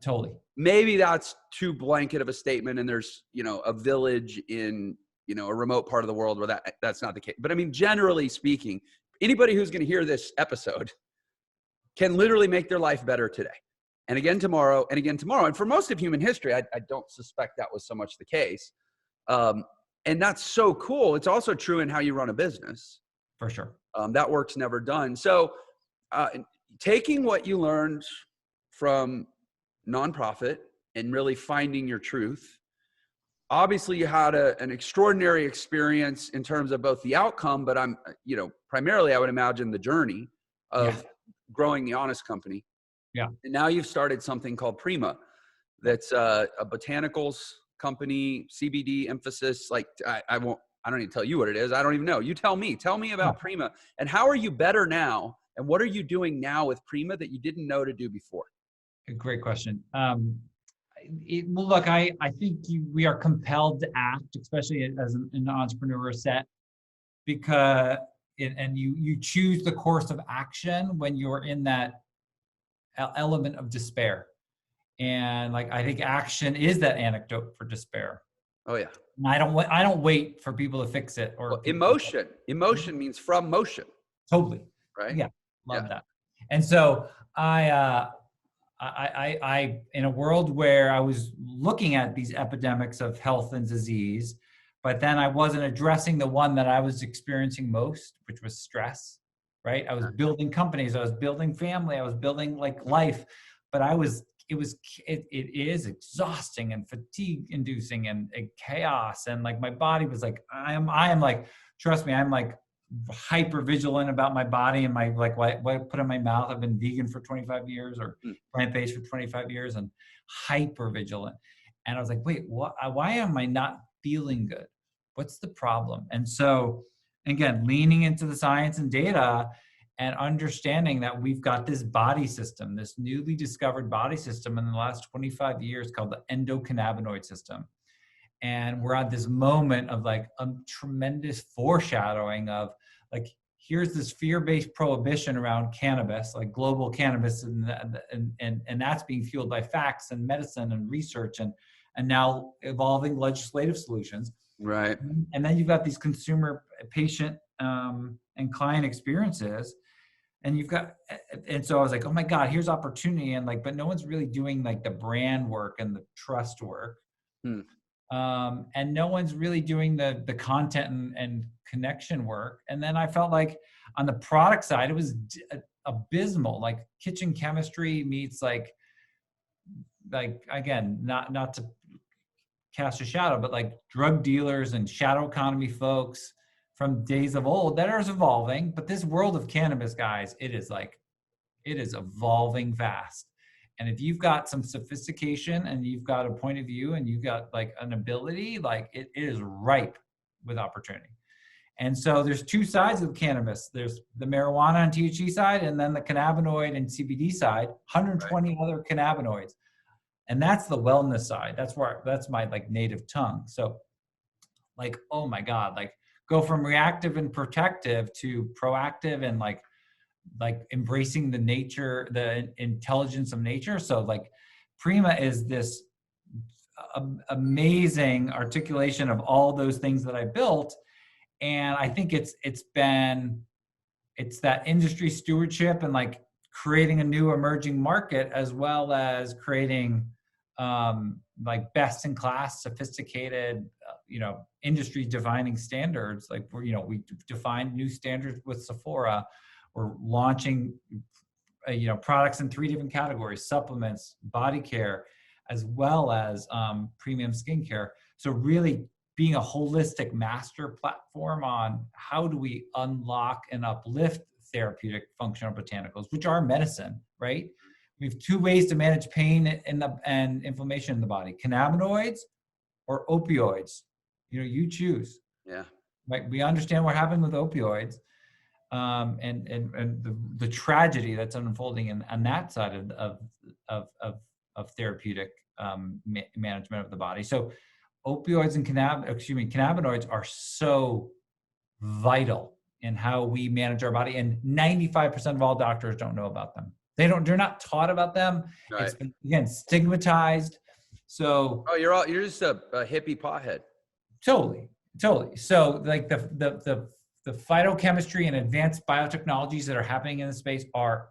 Totally. maybe that's too blanket of a statement, and there's, a village in, a remote part of the world where that's not the case. But I mean, generally speaking, anybody who's going to hear this episode can literally make their life better today, and again tomorrow, and again tomorrow. And for most of human history, I don't suspect that was so much the case. And that's so cool. It's also true in how you run a business. For sure. That work's never done. So taking what you learned from nonprofit and really finding your truth, obviously you had an extraordinary experience in terms of both the outcome, but primarily I would imagine the journey of growing the Honest Company. Yeah. And now you've started something called Prima. That's a botanicals company, CBD emphasis. Like I don't need to tell you what it is. I don't even know. You tell me about Prima, and how are you better now? And what are you doing now with Prima that you didn't know to do before? Great question. Look, I think we are compelled to act, especially as an entrepreneur set, because you choose the course of action when you're in that element of despair. And I think action is that antidote for despair. Oh yeah. And I don't wait for people to fix it or emotion. Emotion means from motion. Totally. Right. Yeah. Love that. And so I in a world where I was looking at these epidemics of health and disease, but then I wasn't addressing the one that I was experiencing most, which was stress, right? I was building companies, I was building family, I was building life, but it is exhausting and fatigue inducing and chaos. And my body was I am trust me, I'm hyper vigilant about my body and my what I put in my mouth. I've been vegan for 25 years or plant-based for 25 years and hyper vigilant. And I was like, wait, why am I not feeling good? What's the problem? And so again, leaning into the science and data and understanding that we've got this body system, this newly discovered body system in the last 25 years called the endocannabinoid system. And we're at this moment of a tremendous foreshadowing of here's this fear-based prohibition around cannabis, global cannabis, and that's being fueled by facts and medicine and research and now evolving legislative solutions. Right. And then you've got these consumer, patient, and client experiences. And so I was like, oh my God, here's opportunity. And but no one's really doing the brand work and the trust work. And no one's really doing the content and connection work. And then I felt on the product side, it was abysmal. Kitchen chemistry meets again, not to cast a shadow, but drug dealers and shadow economy folks from days of old that are evolving. But this world of cannabis, guys, it is evolving fast. And if you've got some sophistication and you've got a point of view and you've got an ability, it is ripe with opportunity. And so there's two sides of cannabis. There's the marijuana and THC side, and then the cannabinoid and CBD side, 120 other cannabinoids. And that's the wellness side. That's my native tongue. So oh my God, go from reactive and protective to proactive and embracing the nature, the intelligence of nature. So Prima is this amazing articulation of all those things that I built. And I think it's that industry stewardship and creating a new emerging market, as well as creating best in class, sophisticated, industry defining standards. We defined new standards with Sephora. We're launching, products in 3 different categories: supplements, body care, as well as premium skincare. So really being a holistic master platform on how do we unlock and uplift therapeutic functional botanicals, which are medicine, right? We have two ways to manage pain and inflammation in the body: cannabinoids or opioids. You choose. Yeah. Right? We understand what happened with opioids, and the tragedy that's unfolding on that side of therapeutic management of the body. So, opioids and cannabinoids are so vital in how we manage our body, and 95% of all doctors don't know about them. They're not taught about them. Right. It's been, again, stigmatized. So you're just a hippie pothead. totally. So like the phytochemistry and advanced biotechnologies that are happening in the space are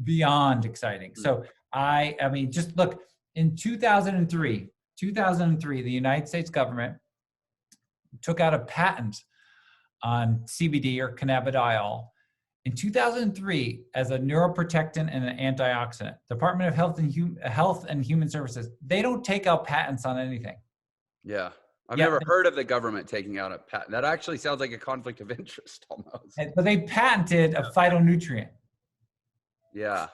beyond exciting. So I mean, just look, in 2003, the United States government took out a patent on CBD, or cannabidiol, in 2003 as a neuroprotectant and an antioxidant. Department of Health and Human Services, they don't take out patents on anything. Yeah. I've never heard of the government taking out a patent. That actually sounds like a conflict of interest almost. But they patented a phytonutrient. Yeah.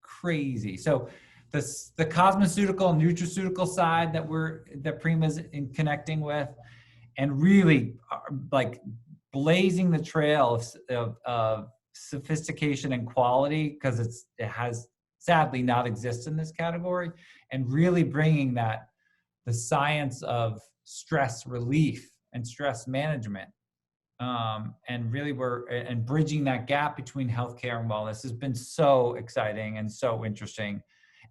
Crazy. So the cosmeceutical and nutraceutical side that Prima's in connecting with, and really like blazing the trail of sophistication and quality, because it has sadly not exist in this category, and really bringing the science of stress relief and stress management, and really and bridging that gap between healthcare and wellness has been so exciting and so interesting.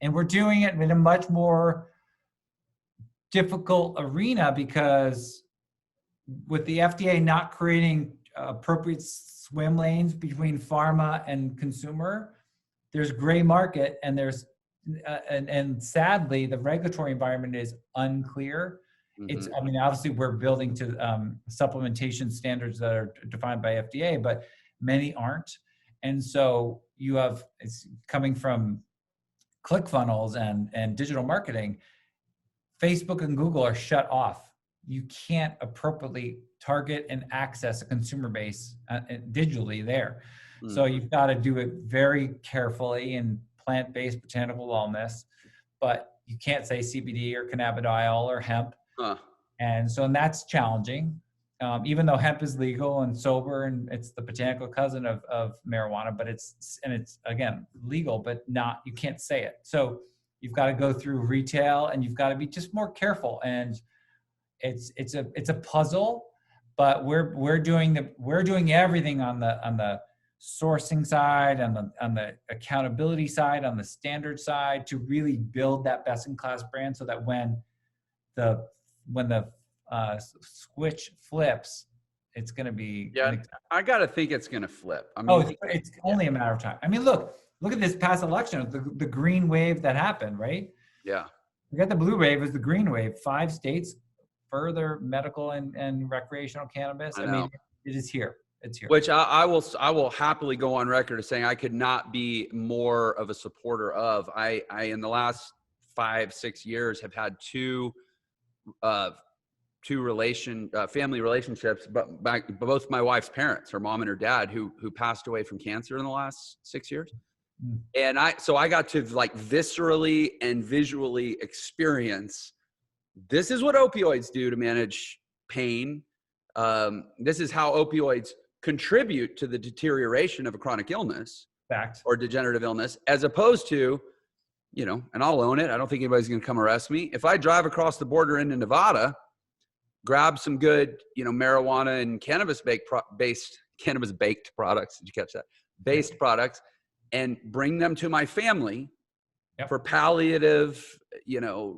And we're doing it in a much more difficult arena, because with the FDA not creating appropriate swim lanes between pharma and consumer, there's gray market, and there's and sadly the regulatory environment is unclear. It's, I mean, obviously we're building to supplementation standards that are defined by FDA, but many aren't. And so it's coming from ClickFunnels and digital marketing. Facebook and Google are shut off. You can't appropriately target and access a consumer base digitally there. So you've got to do it very carefully in plant-based botanical wellness, but you can't say CBD or cannabidiol or hemp. And that's challenging, even though hemp is legal and sober, and it's the botanical cousin of marijuana, but it's again legal, but you can't say it. So you've got to go through retail, and you've got to be just more careful. And it's a puzzle, but we're doing everything on the sourcing side, on the accountability side, on the standard side, to really build that best in class brand, so that when the switch flips, it's going to be. Yeah, I got to think it's going to flip. I mean, it's only a matter of time. I mean, look at this past election, the green wave that happened, right? Yeah. We got the blue wave, is the green wave. 5 states further medical and recreational cannabis. I mean, it is here. It's here. Which I will happily go on record as saying I could not be more of a supporter of. I in the last 5-6 years have had two family relationships, but both my wife's parents, her mom and her dad, who passed away from cancer in the last 6 years. And I got to like viscerally and visually experience, this is what opioids do to manage pain. This is how opioids contribute to the deterioration of a chronic illness. Fact. Or degenerative illness, as opposed to, and I'll own it, I don't think anybody's going to come arrest me. If I drive across the border into Nevada, grab some good, marijuana and cannabis-based products, did you catch that? Based products, and bring them to my family for palliative,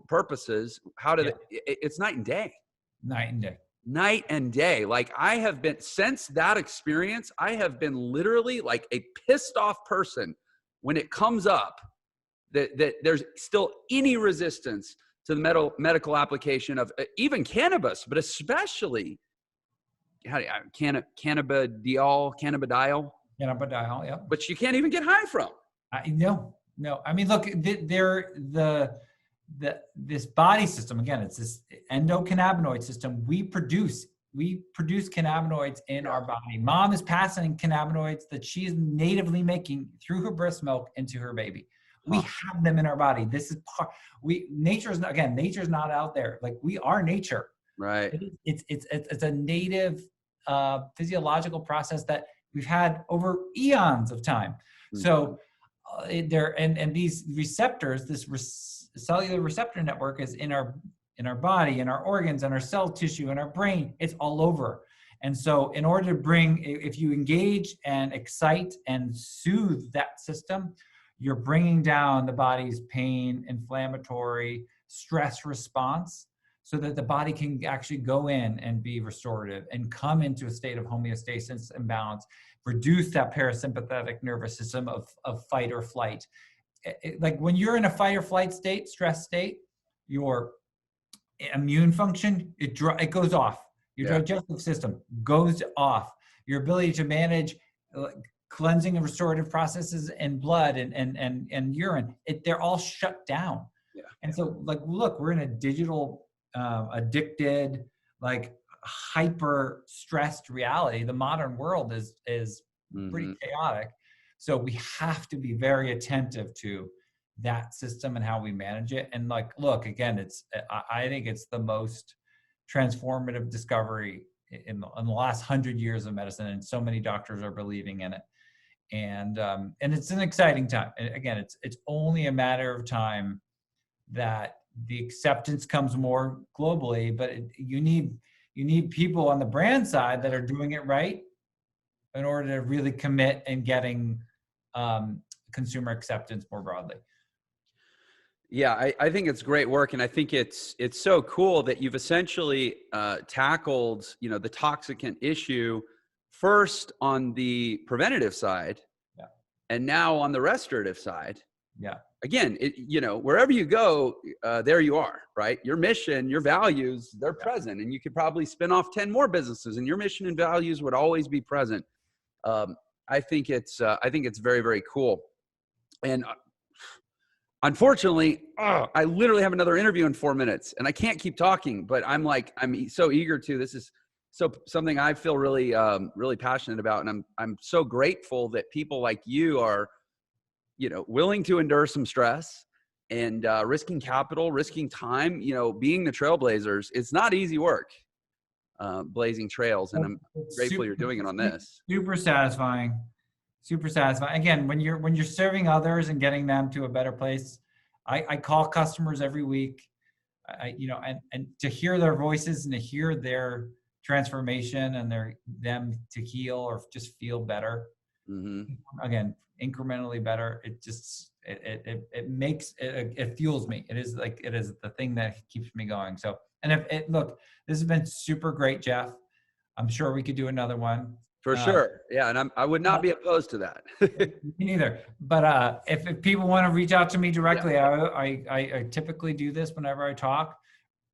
purposes. It's night and day. Night and day. Like since that experience, I have been literally like a pissed off person when it comes up that there's still any resistance to the medical application of even cannabis, but especially cannabidiol. Yeah. Which you can't even get high from. No. I mean, look, this body system, again, it's this endocannabinoid system. We produce we produce cannabinoids in our body. Mom is passing cannabinoids that she's natively making through her breast milk into her baby. We have them in our body. This is part, nature's not out there. Like, we are nature. Right. It's a native physiological process that we've had over eons of time. So and these receptors, this cellular receptor network is in our body, in our organs, in our cell tissue, in our brain. It's all over. And so in order to bring, if you engage and excite and soothe that system, you're bringing down the body's pain, inflammatory, stress response, so that the body can actually go in and be restorative and come into a state of homeostasis and balance, reduce that parasympathetic nervous system of fight or flight. Like, when you're in a fight or flight state, stress state, your immune function, it goes off. Your digestive system goes off. Your ability to manage cleansing and restorative processes in blood and urine, they're all shut down. Yeah. And so, like, look, we're in a digital, addicted, like, hyper stressed reality. The modern world is pretty chaotic. So we have to be very attentive to that system and how we manage it. And, like, look, again, I think it's the most transformative discovery in the last 100 years of medicine, and so many doctors are believing in it. And it's an exciting time. And again, it's only a matter of time that the acceptance comes more globally, but you need people on the brand side that are doing it right in order to really commit and getting consumer acceptance more broadly. Yeah, I think it's great work. And I think it's so cool that you've essentially tackled, the toxicant issue first on the preventative side, and now on the restorative side. Yeah. Again, wherever you go, there you are, right? Your mission, your values, they're present, and you could probably spin off 10 more businesses, and your mission and values would always be present. I think it's very, very cool. And unfortunately, I literally have another interview in 4 minutes, and I can't keep talking, but I'm so eager to. This is something I feel really, really passionate about. And I'm so grateful that people like you are, willing to endure some stress and risking capital, risking time, being the trailblazers. It's not easy work, blazing trails. And I'm grateful you're doing it on this. Super satisfying. Super satisfying. Again, when you're serving others and getting them to a better place, I call customers every week, and to hear their voices and to hear their transformation and them to heal or just feel better. Again, incrementally better. It just, it fuels me. It is the thing that keeps me going. So, and look, this has been super great, Jeff. I'm sure we could do another one. For sure. Yeah. And I would not be opposed to that. Me neither. But if people want to reach out to me directly, I typically do this whenever I talk.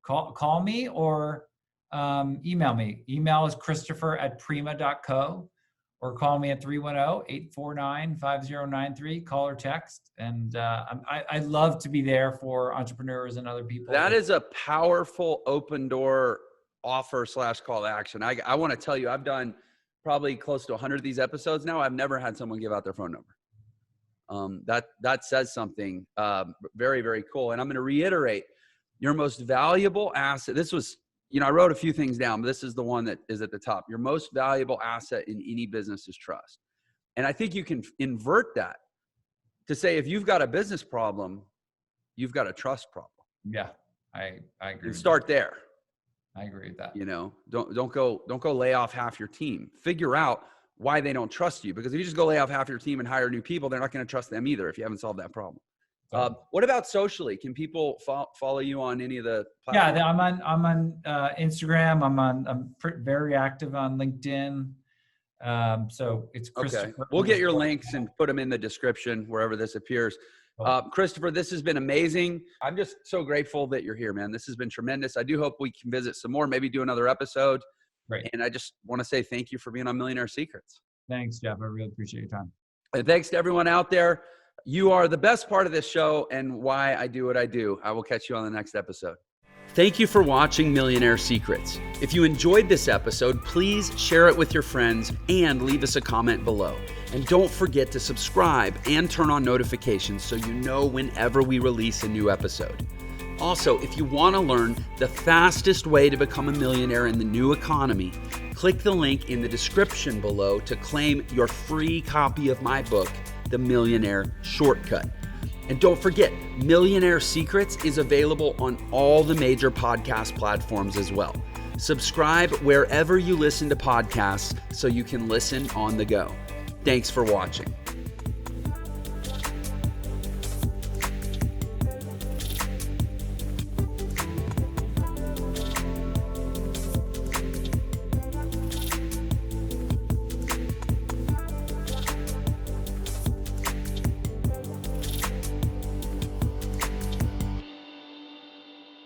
Call me or email me. Email is christopher@prima.co, or call me at 310-849-5093. Call or text. And I love to be there for entrepreneurs and other people. That is a powerful open door offer / call to action. I want to tell you, I've done probably close to 100 of these episodes now. I've never had someone give out their phone number. That says something very, very cool. And I'm going to reiterate, your most valuable asset. This was, I wrote a few things down, but this is the one that is at the top. Your most valuable asset in any business is trust. And I think you can invert that to say, if you've got a business problem, you've got a trust problem. Yeah, I agree. And start there. I agree with that. Don't go lay off half your team. Figure out why they don't trust you. Because if you just go lay off half your team and hire new people, they're not going to trust them either if you haven't solved that problem. What about socially? Can people follow you on any of the platforms? Yeah, I'm on Instagram. I'm very active on LinkedIn. So it's Christopher. Okay. We'll get your links and put them in the description wherever this appears. Christopher, this has been amazing. I'm just so grateful that you're here, man. This has been tremendous. I do hope we can visit some more, maybe do another episode. Great. And I just want to say thank you for being on Millionaire Secrets. Thanks, Jeff. I really appreciate your time. And thanks to everyone out there. You are the best part of this show and why I do what I do. I will catch you on the next episode. Thank you for watching Millionaire Secrets. If you enjoyed this episode, please share it with your friends and leave us a comment below. And don't forget to subscribe and turn on notifications so you know whenever we release a new episode. Also, if you want to learn the fastest way to become a millionaire in the new economy, click the link in the description below to claim your free copy of my book, The Millionaire Shortcut. And don't forget, Millionaire Secrets is available on all the major podcast platforms as well. Subscribe wherever you listen to podcasts so you can listen on the go. Thanks for watching.